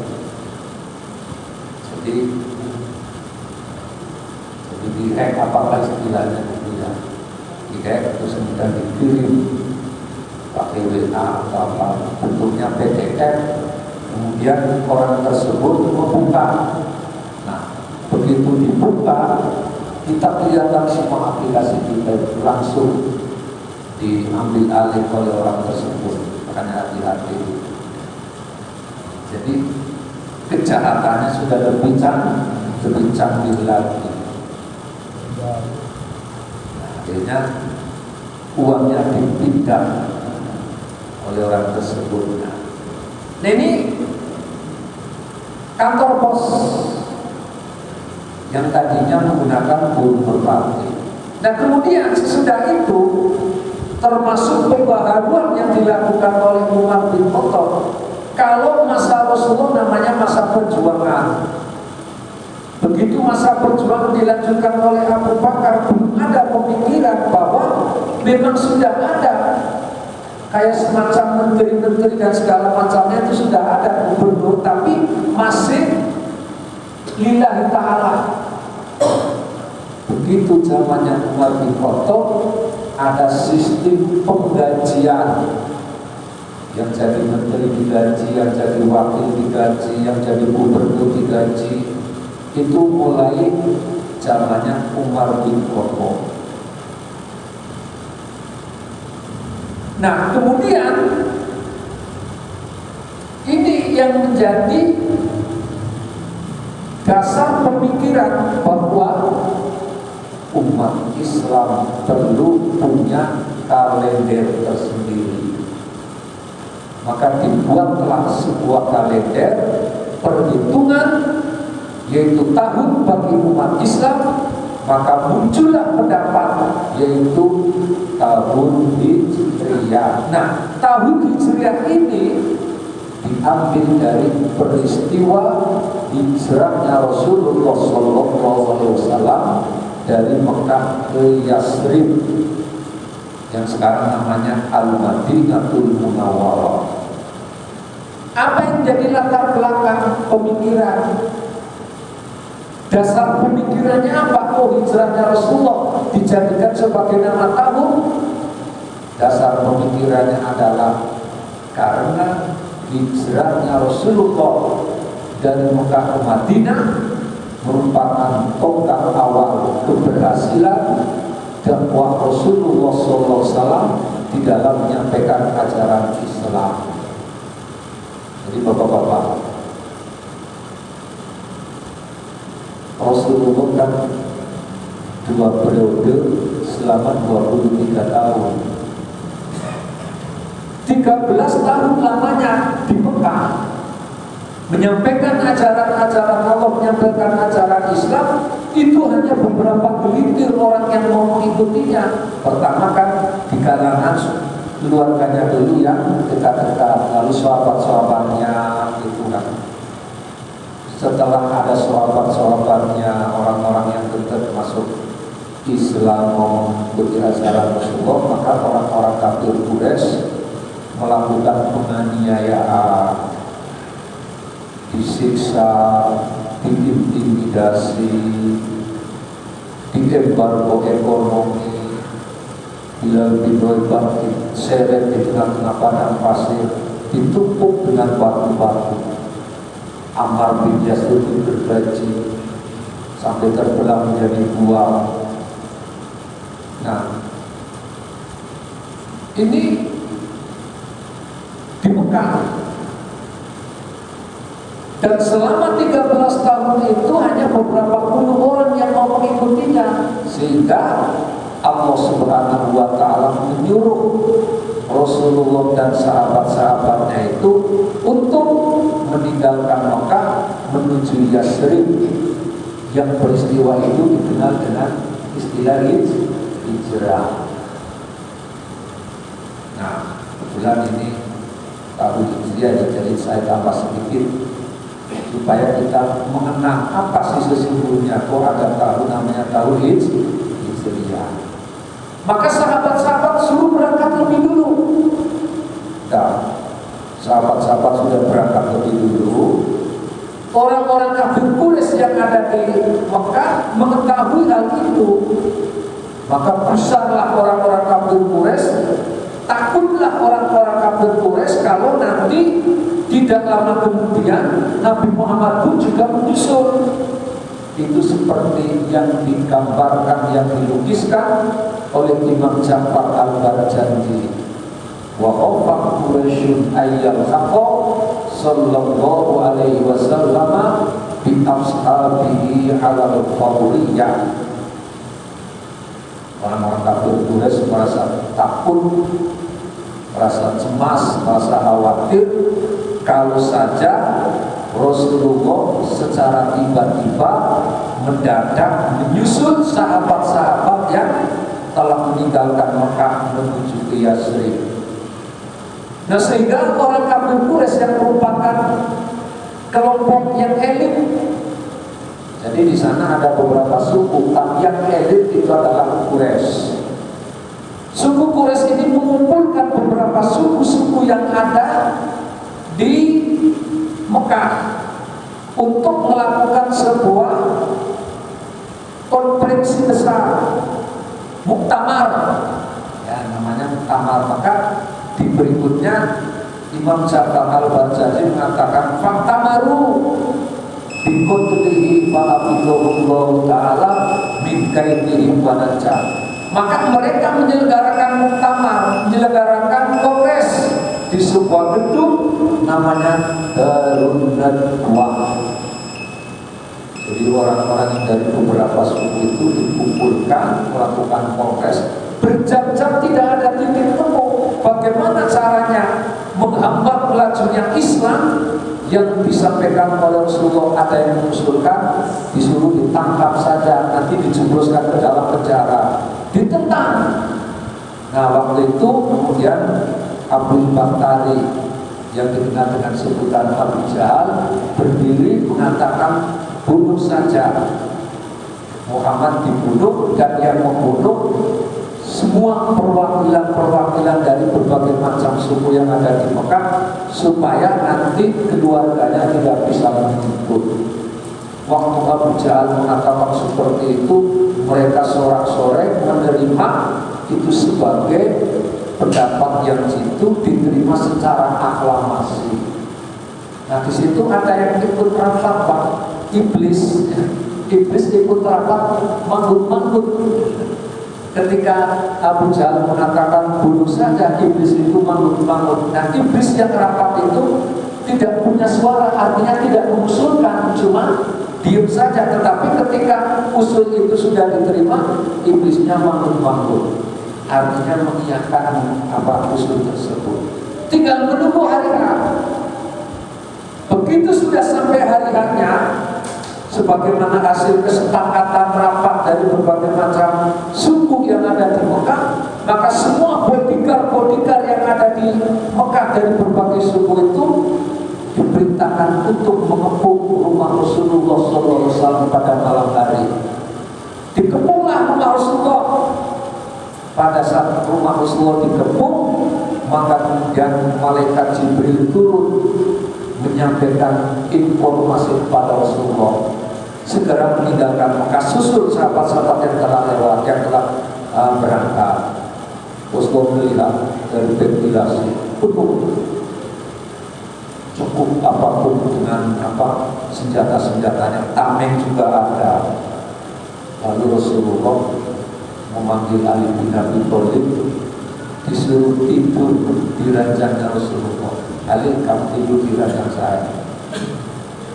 Jadi di-hack apakah istilahnya tidak di-hack terus kemudian dikirim pakai WA atau apa bentuknya PDF, kemudian orang tersebut membuka. Nah, begitu dibuka kita kelihatan semua aplikasi kita langsung diambil alih oleh orang tersebut. Makanya hati-hati. Jadi kejahatannya sudah lebih canggih lagi. Nah, akhirnya uangnya dipindah oleh orang tersebut. Nah, ini kantor pos yang tadinya menggunakan bom merpati. Nah, kemudian sesudah itu termasuk pembaharuan yang dilakukan oleh Umar bin Khattab. Kalau masa Rasulullah namanya masa perjuangan. Begitu masa perjuangan dilanjutkan oleh Abu Bakar, belum ada pemikiran bahwa memang sudah ada kayak semacam menteri-menteri dan segala macamnya itu sudah ada gubernur, tapi masih lillahi ta'ala. Begitu zamannya Umar bin Khattab, ada sistem penggajian. Yang jadi menteri digaji, yang jadi wakil digaji, yang jadi gubernur digaji. Itu mulai zamannya Umar bin Khattab. Nah, kemudian ini yang menjadi dasar pemikiran bahwa umat Islam perlu punya kalender tersendiri. Maka dibuatlah sebuah kalender perhitungan, yaitu tahun bagi umat Islam. Maka muncullah pendapat yaitu tahun Hijriah. Nah, tahun Hijriah ini diambil dari peristiwa hijrahnya Rasulullah SAW dari Mekah ke Yasrib yang sekarang namanya Al-Madinatul Munawwarah. Apa yang jadi latar belakang pemikiran? Dasar pemikirannya apa? Oh, hijrahnya Rasulullah dijadikan sebagai nama tahun. Dasar pemikirannya adalah karena hijrahnya Rasulullah dari Mekah ke Madinah merupakan tonggak awal keberhasilan dakwah Rasulullah SAW di dalam menyampaikan ajaran Islam. Jadi bapak-bapak, Rasulullah kan 2 periode selama 23 tahun. 13 tahun lamanya di Mekah menyampaikan ajaran-ajaran Allah, menyampaikan ajaran Islam. Itu hanya beberapa gelintir orang yang mau mengikutinya. Pertama kan di kalangan keluarganya dulu yang dekat-dekat, lalu sahabat-sahabatnya gitu kan. Setelah ada sahabat-sahabatnya, orang-orang yang dekat masuk Islam, mau mengikuti ajaran Rasulullah, maka orang-orang kafir Quraisy melakukan penganiayaan, disiksa, diintimidasi, diembargo ekonomi. Bilal bin Rabah diseret di tengah-tengah padang pasir, ditumpuk dengan batu-batu. Ammar bin Yasir bergaji sampai terbelah menjadi 2. Nah, ini di Mekah. Dan selama 13 tahun itu hanya beberapa puluh orang yang mau mengikutinya, sehingga Allah Subhanahu wa Ta'ala menyuruh Rasulullah dan sahabat-sahabatnya itu untuk meninggalkan Mekah menuju Yasrib, yang peristiwa itu dikenal dengan istilah hijrah. Nah, kebetulan ini tahun hijriah, jadi saya tambah sedikit supaya kita mengenal apa sih sesungguhnya kok ada tahun namanya tahun hijriah. Maka sahabat-sahabat suruh berangkat lebih dulu. Nah, sahabat-sahabat sudah berangkat lebih dulu. Orang-orang kafir Quraisy yang ada di Mekah mengetahui hal itu. Maka besarlah orang-orang kafir Quraisy. Takutlah orang-orang kafir Quraisy kalau nanti tidak lama kemudian Nabi Muhammad pun juga menyusul. Itu seperti yang digambarkan, yang dilukiskan oleh Imam Ja'far al-Barjandi. Wa khawfa Quraisyun ayyal haqqa sallallahu alaihi wasallam bi ashabihi ala al-fadliyah. Orang-orang kafir Quraisy merasa takut, merasa cemas, merasa khawatir kalau saja Rasulullah secara tiba-tiba mendadak menyusul sahabat-sahabat yang telah meninggalkan Mekah menuju ke Yasrib. Nah, sehingga orang kafir Quraisy yang merupakan kelompok yang elit, jadi di sana ada beberapa suku, tapi yang elit itu adalah Quraisy. Suku Quraisy ini mengumpulkan beberapa suku-suku yang ada di Mekah untuk melakukan sebuah konferensi besar, muktamar, ya namanya muktamar. Maka di berikutnya Imam Ja'far al-Barjandi mengatakan faktamaru bikotulihi fa'abidullahu ta'ala min kaidihim wa najah. Maka mereka menyelenggarakan muktamar, menyelenggarakan kongres di sebuah gedung namanya Darun Nadwah. Jadi orang-orang yang dari beberapa suku itu dikumpulkan melakukan kongres. Berjam-jam tidak ada titik temu bagaimana caranya menghambat melajunya Islam. Yang disampaikan oleh Rasulullah, ada yang mengusulkan disuruh ditangkap saja, nanti dijebloskan ke dalam penjara, ditentang. Nah, waktu itu kemudian Abu Bakhtari yang dikenal dengan sebutan Abu Jahal berdiri mengatakan bunuh saja. Muhammad dibunuh, dan yang membunuh semua perwakilan-perwakilan dari berbagai macam suku yang ada di Mekah, supaya nanti keluarganya tidak bisa menuntut. Waktu Abu Jahal mengatakan seperti itu, mereka sorak-sorai menerima itu sebagai pendapat yang itu diterima secara aklamasi. Nah, di situ ada yang ikut rapat, Pak. Iblis ikut rapat, manggut-manggut. Ketika Abu Jahal mengatakan bunuh saja, iblis itu manggut-manggut. Nah, iblis yang rapat itu tidak punya suara, artinya tidak mengusulkan, cuma diam saja. Tetapi ketika usul itu sudah diterima, iblisnya manggut-manggut, artinya mengiyakan apa usul tersebut. Tinggal menunggu hari H. Begitu sudah sampai hari H-nya, sebagaimana hasil kesepakatan rapat dari berbagai macam suku yang ada di Mekah, maka semua bodyguard yang ada di Mekah dari berbagai suku itu diperintahkan untuk mengepung rumah Rasulullah SAW pada malam hari. Dikepunglah rumah Rasulullah. Pada saat rumah Rasulullah dikepung, maka kemudian malaikat Jibril turun menyampaikan informasi kepada Rasulullah, segera meninggalkan Mekah, susul sahabat-sahabat yang telah lewat, yang telah berangkat. Rasulullah melihat dari ventilasi penuh, cukup apapun dengan apa senjata-senjatanya, tameng juga ada. Lalu Rasulullah memanggil Ali bin Abi Thalib, disuruh tidur di ranjangnya Rasulullah. Ali, kamu tidur di ranjang saya.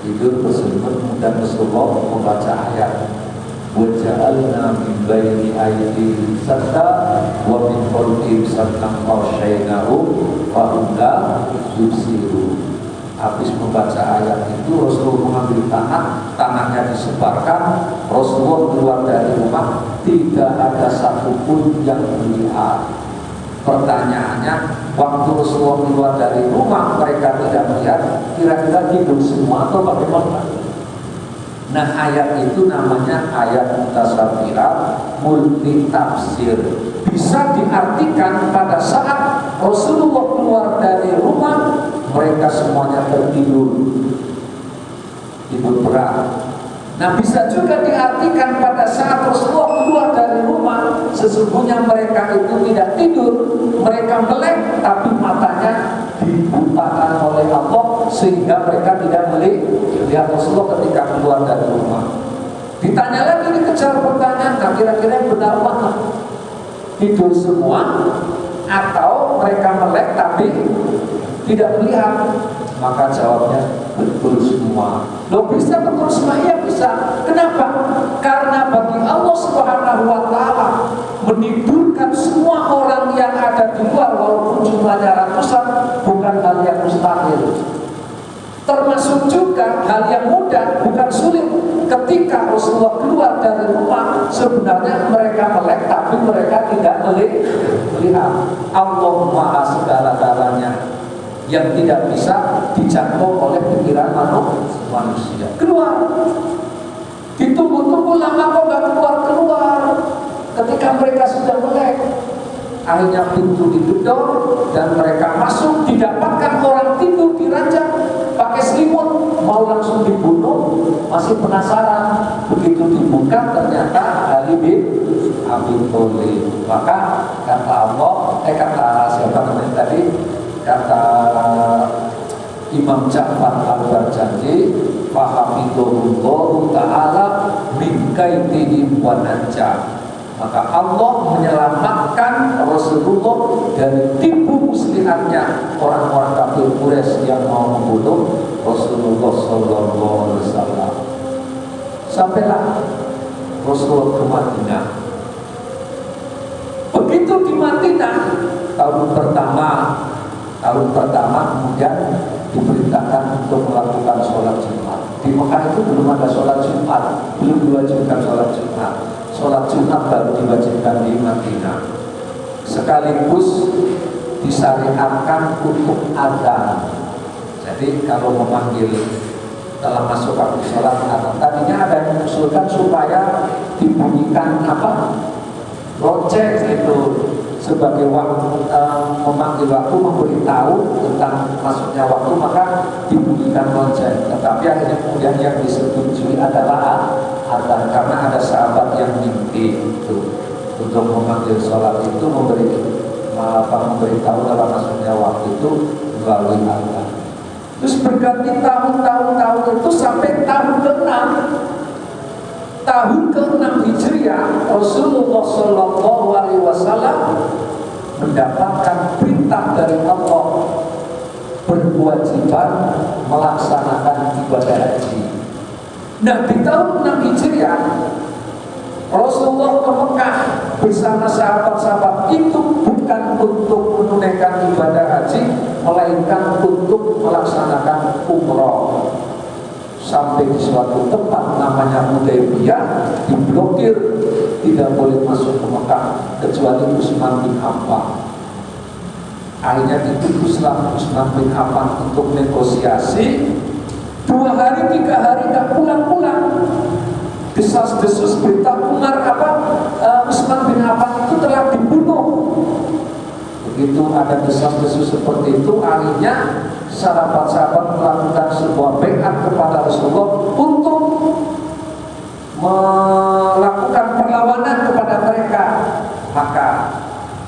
Tidur berselimut, kemudian Rasulullah membaca ayat waja'alna min baini aydihim sadda wa min khalfihim saddan faghshaynahum fa hum la yubsirun. Habis membaca ayat itu, Rasulullah mengambil tangannya disebarkan. Rasulullah keluar dari rumah, tidak ada satupun yang melihat. Pertanyaannya, waktu Rasulullah keluar dari rumah mereka tidak melihat, kira-kira tidur semua atau bagaimana? Nah, ayat itu namanya ayat mutasyabihat multi tafsir. Bisa diartikan pada saat Rasulullah keluar dari rumah, mereka semuanya tertidur, tidur berat. Nah, bisa juga diartikan pada saat Rasulullah keluar dari rumah, sesungguhnya mereka itu tidak tidur, mereka melek, tapi matanya dibutakan oleh Allah sehingga mereka tidak melihat Rasulullah ketika keluar dari rumah. Ditanya lagi, dikejar pertanyaan, nah kira-kira yang benar mana? Tidur semua atau mereka melek tapi tidak melihat? Maka jawabnya betul semua. Loh, bisa betul semua? Ya bisa. Kenapa? Karena bagi Allah Subhanahu wa Ta'ala menidurkan semua orang yang ada di luar walaupun jumlahnya ratusan bukan hal yang mustahil. Termasuk juga hal yang mudah, bukan sulit. Ketika Rasulullah keluar dari rumah, sebenarnya mereka melek tapi mereka tidak melihat. Allah Maha segala-galanya yang tidak bisa dijangkau oleh pikiran manusia. Keluar, ditunggu-tunggu lama kok nggak keluar. Ketika mereka sudah melek, akhirnya pintu digedor dan mereka masuk. Didapatkan orang tidur di ranjang pakai selimut, mau langsung dibunuh, masih penasaran. Begitu dibuka ternyata Ali bin Abi Thalib. Maka kata Allah, kata siapa namanya tadi? Kata Imam Ja'far Al-Barjandi, fahafidhullahu ta'ala min kaidihim wa najah. Maka Allah menyelamatkan Rasulullah dari tipu muslihatnya orang-orang kafir Quraisy yang mau membunuh Rasulullah sallallahu alaihi wasallam. Sampailah Rasulullah ke Madinah. Begitu di Madinah tahun pertama kemudian diperintahkan untuk melakukan sholat Jumat. Di Mekah itu belum ada sholat Jumat, belum diwajibkan sholat Jumat. Sholat Jumat baru diwajibkan di Madinah. Sekaligus disyariatkan untuk adzan. Jadi kalau memanggil dalam masuk waktu sholat adzan, tadinya ada yang mengusulkan supaya dibunyikan lonceng itu sebagai waktu memanggil waktu, memberitahu tentang masuknya waktu, maka dibunyikan lonceng. Tetapi akhirnya kemudian yang disetujui adalah adzan, karena ada sahabat yang mimpi itu untuk memanggil sholat itu memberitahu dalam masuknya waktu itu melalui adzan. Terus berganti tahun itu sampai tahun ke-6. Tahun ke-6 Hijriah, Rasulullah Shallallahu Alaihi Wasallam mendapatkan perintah dari Allah berkewajiban melaksanakan ibadah haji. Nah, di tahun 6 Hijriah, Rasulullah ke Mekah bersama sahabat-sahabat itu bukan untuk menunaikan ibadah haji, melainkan untuk melaksanakan umroh. Sampai di suatu tempat namanya Hudaybiyah, diblokir, tidak boleh masuk ke Mekah kecuali Utsman bin Affan. Akhirnya diputuslah Utsman bin Affan untuk negosiasi. 2 hari 3 hari nggak pulang-pulang. Desas-desus berita Umar Utsman bin Affan itu telah dibunuh. Begitu ada desas-desus seperti itu, akhirnya sahabat-sahabat melakukan sebuah baiat kepada Rasulullah untuk melakukan perlawanan kepada mereka. Maka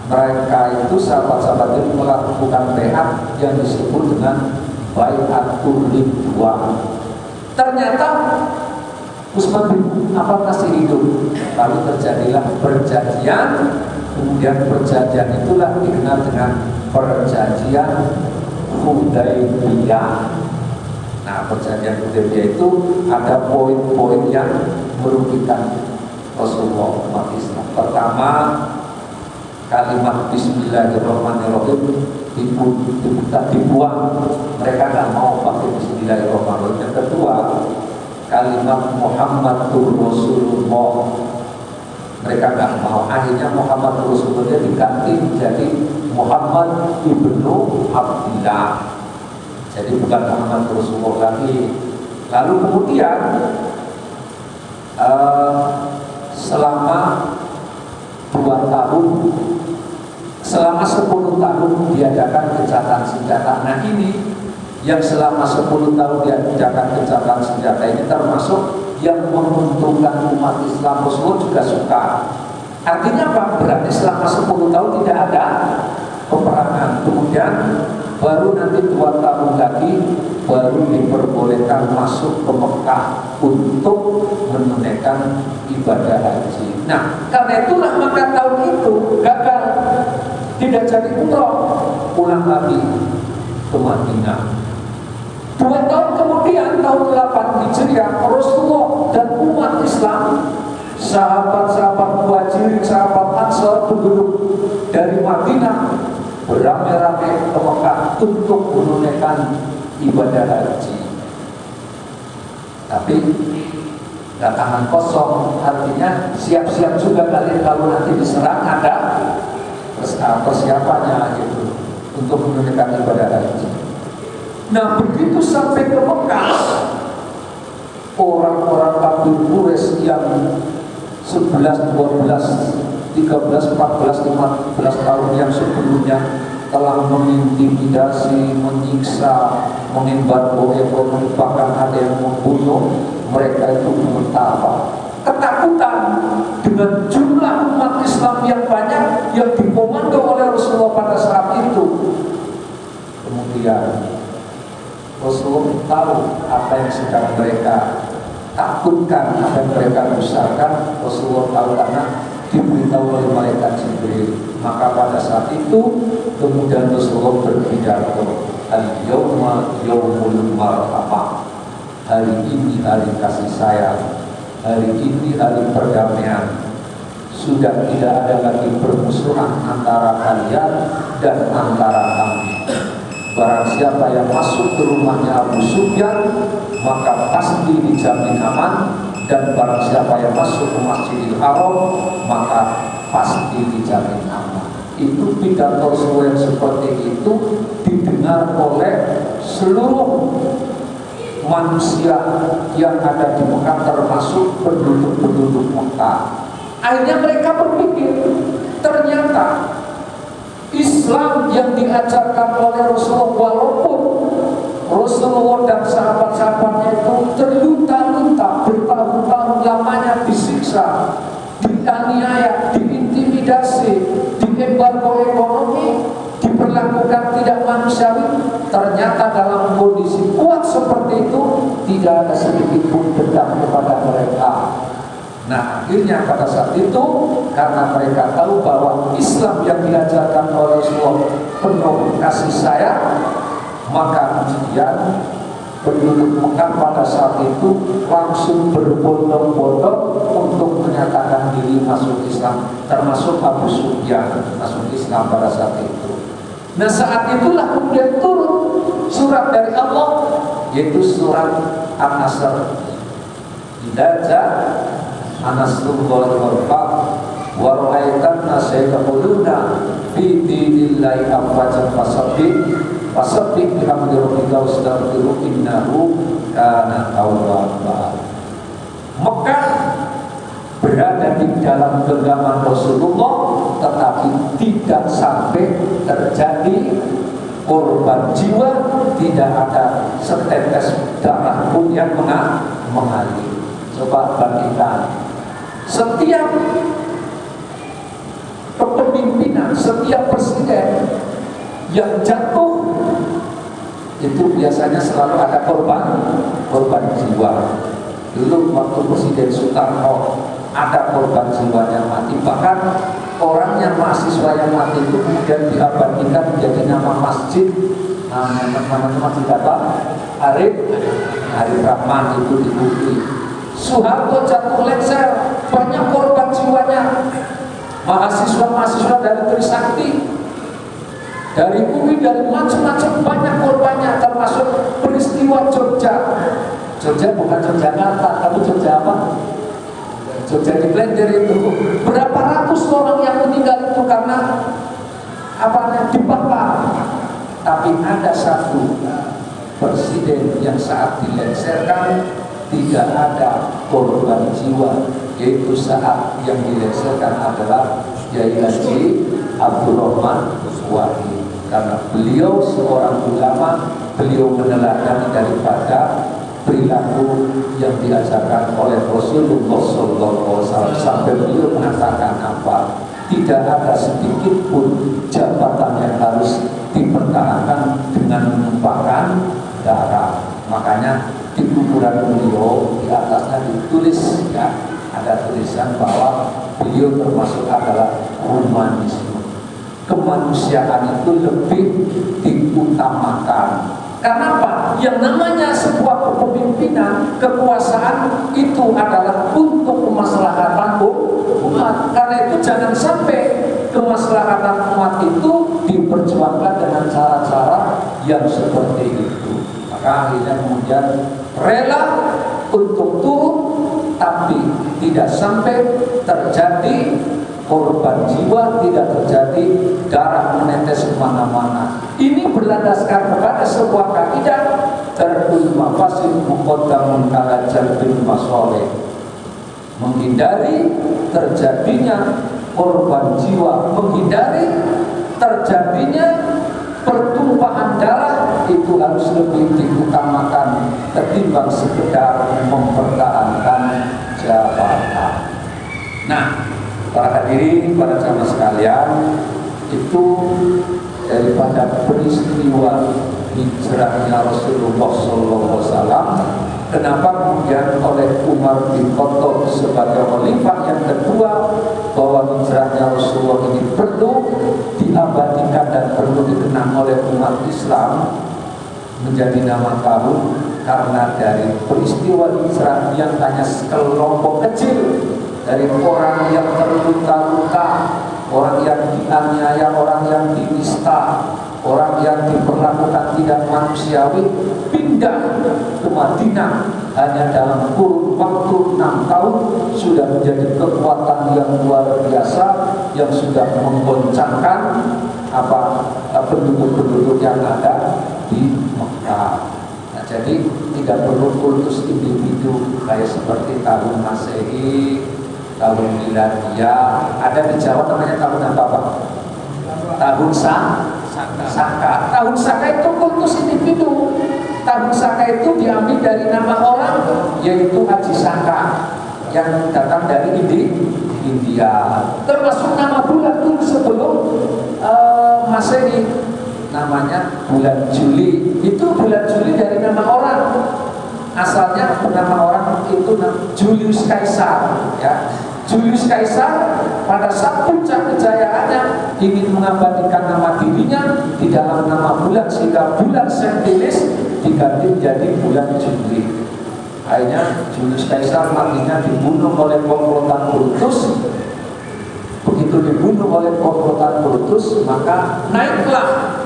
mereka itu sahabat-sahabat itu melakukan baiat yang disebut dengan baiatul ridwan. Ternyata Utsman bin Affan masih hidup. Lalu terjadilah perjanjian. Kemudian perjanjian itulah dikenal dengan perjanjian Hudaybiyah. Nah, perjanjian Hudaybiyah itu ada poin-poin yang merugikan Rasulullah umat Islam. Pertama, kalimat Bismillahirrahmanirrahim dibuang. Mereka nggak mau pakai Bismillahirrahmanirrahim. Yang kedua, kalimat Muhammadur Rasulullah, mereka nggak mau. Akhirnya Muhammad Rasulullah diganti menjadi Muhammad ibnu Abdillah. Jadi bukan Muhammad Rasulullah lagi. Lalu kemudian selama 2 tahun, selama 10 tahun diadakan gencatan senjata. Nah ini yang selama 10 tahun diadakan gencatan senjata ini termasuk yang menguntungkan umat Islam. Rasulullah juga suka. Artinya apa? Berarti selama 10 tahun tidak ada peperangan. Kemudian baru nanti 2 tahun lagi baru diperbolehkan masuk ke Mekah untuk menunaikan ibadah haji. Nah, karena itulah maka tahun itu gagal, tidak jadi umroh, pulang lagi ke Madinah. 2 tahun kemudian, tahun 8 Hijriah, Rasulullah dan umat Islam, sahabat-sahabat Muhajirin, sahabat Ansor, penduduk dari Madinah beramai-ramai ke Mekah untuk menunaikan ibadah haji. Tapi datangan kosong, artinya siap-siap juga kalian kalau nanti diserang ada persiapannya gitu untuk menunaikan ibadah haji. Nah begitu sampai ke Mekah, orang-orang kafir Quraisy yang 11, 12, 13, 14, 15 tahun yang sebelumnya telah mengintimidasi, menyiksa, mengembargo ekonomi, bahkan ada yang membunuh, mereka itu betapa ketakutan dengan jumlah umat Islam yang banyak yang dikomando oleh Rasulullah pada saat itu. Kemudian Rasulullah tahu apa yang sedang mereka takutkan, apa yang mereka besarkan. Rasulullah tahu karena diberitahu oleh malaikat Jibril. Maka pada saat itu kemudian Rasulullah berpidato, al-yawma yawmul marhamah. Hari ini hari kasih sayang, hari ini hari perdamaian. Sudah tidak ada lagi permusuhan antara kalian dan antara kami. Barang siapa yang masuk ke rumahnya Abu Sufyan, maka pasti dijamin aman. Dan barang siapa yang masuk ke Masjidil Haram, maka pasti dijamin aman. Itu pidato Rasulullah yang seperti itu didengar oleh seluruh manusia yang ada di Mekah, termasuk penduduk-penduduk Mekah. Akhirnya mereka berpikir, ternyata Islam yang diajarkan oleh Rasulullah, walaupun Rasulullah dan sahabat-sahabatnya itu terlunta-lunta bertahun-tahun lamanya disiksa, dianiaya, diintimidasi, diembargo ekonomi, diperlakukan tidak manusiawi, ternyata dalam kondisi kuat seperti itu tidak ada sedikit pun dendam kepada mereka. Nah akhirnya pada saat itu, karena mereka tahu bahwa Islam yang diajarkan oleh Rasulullah penuh kasih sayang, maka kemudian penduduk Mekah pada saat itu langsung berbondong-bondong untuk menyatakan diri masuk Islam, termasuk Abu Sufyan masuk Islam pada saat itu. Nah saat itulah kemudian turun surat dari Allah, yaitu surat An-Nasr. Idza Anasrullahi wal fath wa ra'aitan nasa yaquluna fi dinillahi afwajan fasabbih bihamdi rabbika wastaghfirhu innahu kana tawwaba. Mekah berada di dalam genggaman Rasulullah, tetapi tidak sampai terjadi korban jiwa, tidak ada setetes darah pun yang mengalir. Coba bandingkan, setiap kepemimpinan, setiap presiden yang jatuh itu biasanya selalu ada korban jiwa. Dulu waktu Presiden Soekarno ada korban jiwanya mati, bahkan orangnya mahasiswa yang mati itu kemudian diabadikan menjadi nama masjid. Namanya masjid apa? Arif Rahman itu di Bukti. Soeharto jatuh lengser, banyak korban jiwanya. Mahasiswa dari Trisakti, dari UI, dari macam-macam banyak korbannya, termasuk peristiwa Jogja. Jogja bukan Yogyakarta, tapi Jogja apa? Jogja di Klender itu. Berapa ratus orang yang meninggal itu karena dibakar. Tapi ada satu presiden yang saat dilengserkan tidak ada korban jiwa, yaitu saat yang dilengsarkan adalah Kiai Haji Abdurrahman Wahid, karena beliau seorang ulama, beliau meneladani daripada perilaku yang diajarkan oleh Rasulullah SAW, sampai beliau mengatakan apa? Tidak ada sedikit pun jabatan yang harus dipertahankan dengan menumpahkan darah. Makanya di kuburan beliau di atasnya ditulis, ya, ada tulisan bahwa beliau termasuk adalah humanisme. Kemanusiaan itu lebih diutamakan. Kenapa? Yang namanya sebuah kepemimpinan, kekuasaan itu adalah untuk kemaslahatan umat. Karena itu jangan sampai kemaslahatan umat itu diperjuangkan dengan cara-cara yang seperti itu. Maka akhirnya kemudian rela untuk turun, tapi tidak sampai terjadi korban jiwa, tidak terjadi darah menetes kemana-mana. Ini berlandaskan kepada sebuah kaidah terkul mafasid muqaddamun ala jalbil masoleh, menghindari terjadinya korban jiwa, menghindari terjadinya pertumpahan darah itu harus lebih diutamakan ketimbang sekedar mempertahankan jabatan. Nah, para hadirin, para jamaah sekalian, itu daripada peristiwa hijrahnya Rasulullah SAW. Kenapa kemudian oleh Umar bin Khattab sebagai khalifah yang kedua bahwa hijrahnya Rasulullah ini perlu diabadikan dan perlu dikenang oleh umat Islam menjadi nama tahun? Karena dari peristiwa hijrah yang hanya sekelompok kecil dari orang yang terluka-luka, orang yang dianiaya, orang yang dinista, orang yang diperlakukan tidak manusiawi, pindah ke Madinah hanya dalam kurun waktu 6 tahun sudah menjadi kekuatan yang luar biasa yang sudah menggoncangkan penduduk-penduduk yang ada di Mekah. Nah, jadi tidak perlu kultus individu kayak seperti tahun Masehi, tahun Miladiyah. Ada di Jawa namanya tahun apa, Pak? Tahun Saka. Tahun Saka itu kultus individu. Tahun Saka itu diambil dari nama orang, yaitu Haji Saka yang datang dari India. Termasuk nama bulan itu sebelum Masehi, namanya bulan Juli. Itu bulan Juli dari nama orang. Asalnya nama orang itu Julius Caesar, ya. Julius Caesar pada saat puncak kejayaannya ingin mengabadikan nama dirinya di dalam nama bulan, sehingga bulan Sentilis diganti menjadi bulan Juli. Akhirnya Julius Caesar matinya dibunuh oleh komplotan Brutus. Begitu dibunuh oleh komplotan Brutus, maka naiklah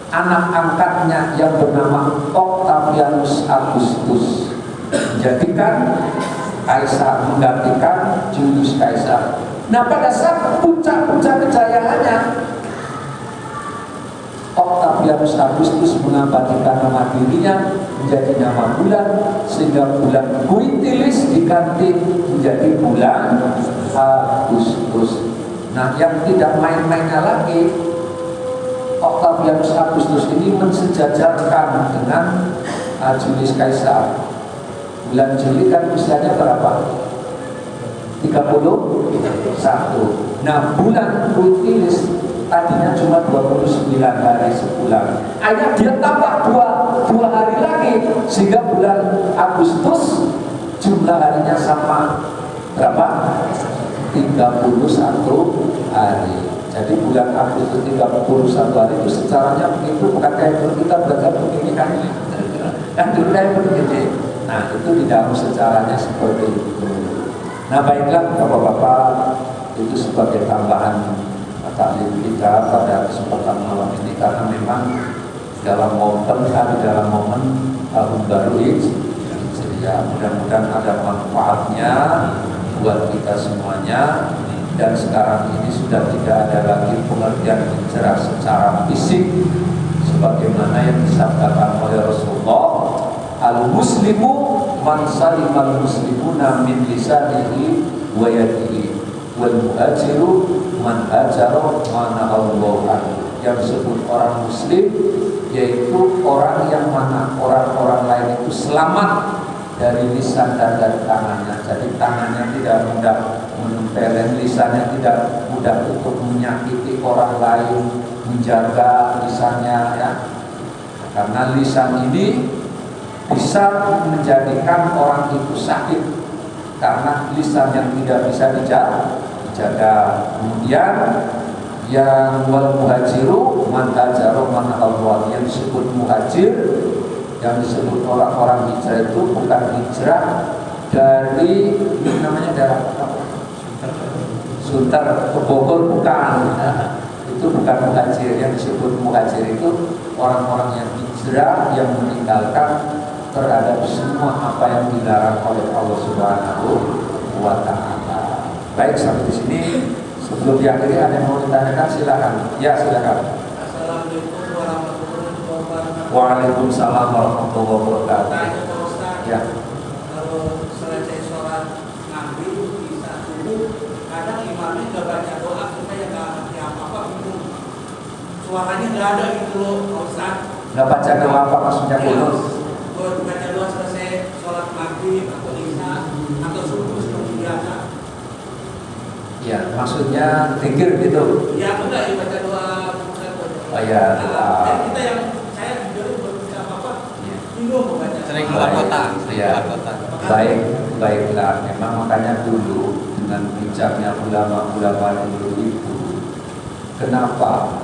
anak angkatnya yang bernama Octavianus Augustus, menjadikan Kaisar, menggantikan Julius Caesar. Nah, pada saat puncak-puncak kejayaannya, Octavianus Augustus mengabadikan nama dirinya menjadi nama bulan, sehingga bulan Quintilis diganti menjadi bulan Agustus. Nah, yang tidak main-mainnya lagi, Octavianus Augustus ini mensejajarkan dengan Julius Caesar. Bulan Juli kan usianya berapa? 31. Nah, bulan Quintilis tadinya cuma 29 hari sebulan. Akhirnya dia tambah dua hari lagi, sehingga bulan Agustus jumlah harinya sama berapa? 31 hari. Jadi bulan Agustus 31 hari itu secaranya begitu, bukan kayak dulu kita belajar begini kan? Kan dulu kayak begini. Nah, itu tidak harus secaranya seperti itu. Nah, baiklah Bapak-bapak, itu sebagai tambahan taklim kita pada kesempatan malam ini, karena memang dalam momen tahun baru ya, mudah-mudahan ada manfaatnya buat kita semuanya. Dan sekarang ini sudah tidak ada lagi pengertian hijrah secara fisik sebagaimana yang disabdakan oleh Rasulullah, al-muslimu man salimal muslimuna min lisanihi wa yadihi wal muhajiru man hajara mana Allah. Yang disebut orang muslim yaitu orang yang mana orang-orang lain itu selamat dari lisan dan dari tangannya. Jadi tangannya tidak mudah menempeleng, lisannya tidak mudah untuk menyakiti orang lain, menjaga lisannya ya. Karena lisan ini bisa menjadikan orang itu sakit karena lisan yang tidak bisa dijaga. Kemudian yang wal muhajiru man hajara man Allah, yang disebut muhajir, yang disebut orang-orang hijrah itu bukan hijrah dari namanya daerah apa? Sunter ke Bogor, bukan. Itu bukan muhajir. Yang disebut muhajir itu orang-orang yang hijrah, yang meninggalkan terhadap semua apa yang dilarang oleh Allah Subhanahu wa Ta'ala. Baik, sampai di sini. Sebelum diakhiri ada yang mau ditanyakan, silakan. Ya, silakan. Assalamualaikum warahmatullahi wabarakatuh. Waalaikumsalam warahmatullahi wabarakatuh. Tanya Pak Ustaz, Ya. kalau selesai sholat maghrib bisa subuh, kadang imamnya nggak baca doa, supaya nggak ngerti apa-apa bingung. Suaranya nggak ada gitu loh Pak Ustaz. Nggak baca doa apa maksudnya kunut? Baca doa selesai sholat maghrib atau isya atau subuh seperti biasa. Ya, maksudnya zikir gitu. Ya enggak, ya baca doa bukan baca doa. Oh ya, doa. Dan kita yang saya jujur belum bisa apa-apa, bingung mau baca. Sering keluar kota, Ya. Baik, baiklah. Memang makanya dulu dengan bijaknya ulama-ulama dulu itu, kenapa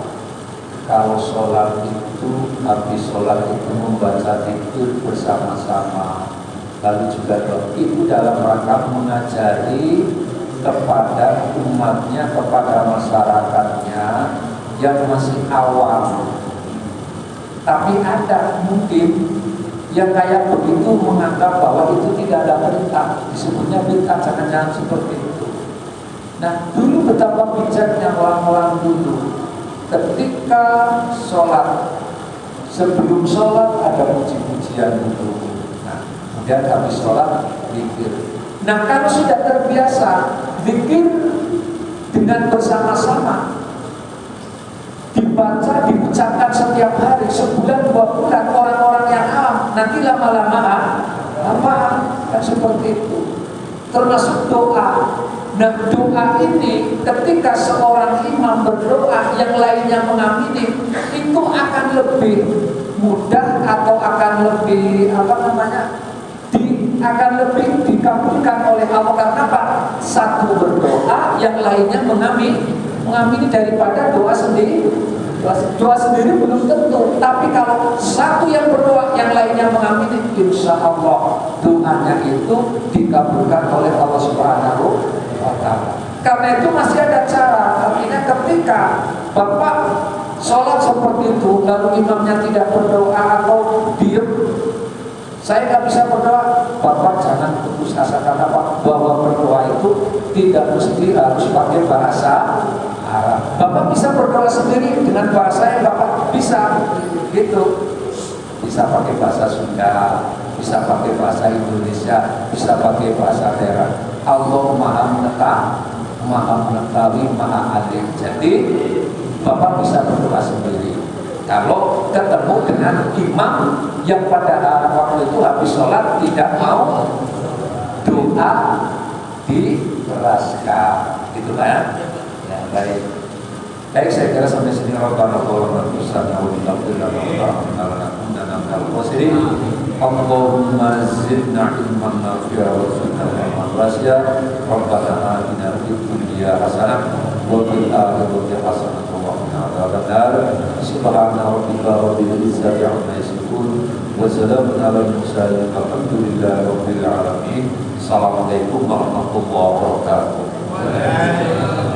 kalau sholat itu habis sholat itu membaca zikir bersama-sama, lalu juga doa itu dalam rangka mengajari kepada umatnya, kepada masyarakatnya yang masih awam. Tapi ada mungkin yang kayak begitu menganggap bahwa itu tidak ada perintah, disebutnya bid'ah, jangan-jangan seperti itu. Nah, dulu betapa bijaknya orang-orang dulu. Ketika sholat, sebelum sholat ada puji-pujian dulu. Nah, kemudian habis sholat zikir. Nah, kalau sudah terbiasa zikir dengan bersama-sama, dibaca, diucapkan setiap hari, sebulan, 2 bulan, orang-orang yang awam nanti lama-lama apa kan seperti itu. Termasuk doa. Nah, doa ini ketika seorang imam berdoa yang lainnya mengamini, itu akan lebih mudah atau akan lebih akan lebih dikabulkan oleh Allah. Karena apa? Satu berdoa, yang lainnya mengamini daripada doa sendiri. Doa sendiri belum tentu, tapi kalau satu yang berdoa, yang lainnya mengamini, insya Allah doanya itu dikabulkan oleh Allah Subhanahu wa Ta'ala. Karena itu masih ada cara. Artinya ketika Bapak sholat seperti itu, lalu imamnya tidak berdoa atau diam, saya nggak bisa berdoa, Bapak jangan putus asa. Karena bahwa berdoa itu tidak mesti harus pakai bahasa Arab. Bapak bisa berdoa sendiri dengan bahasa yang Bapak bisa, gitu. Bisa pakai bahasa Sunda, bisa pakai bahasa Indonesia, bisa pakai bahasa daerah. Allah Maha mengetahui, Maha alim. Jadi Bapak bisa berdoa sendiri. Kalau ketemu dengan imam yang pada waktu itu habis sholat tidak mau doa dikeraskan, gitu kan? Ya, baik. Baik, saya kira sampai sini. Rabbana qulna bisana wa bihamdika rabbana lakuna minal muslimin. Allahumma zidna ilman nafi'a wa zidna ilman wasi'a. Rabbana atina fid dunya hasanah wa fil akhirati hasanah wa qina adzabannar. Subhana rabbika rabbil izzati amma yasifun wa salamun alal mursalin walhamdulillahi rabbil alamin. Assalamualaikum warahmatullahi wabarakatuh.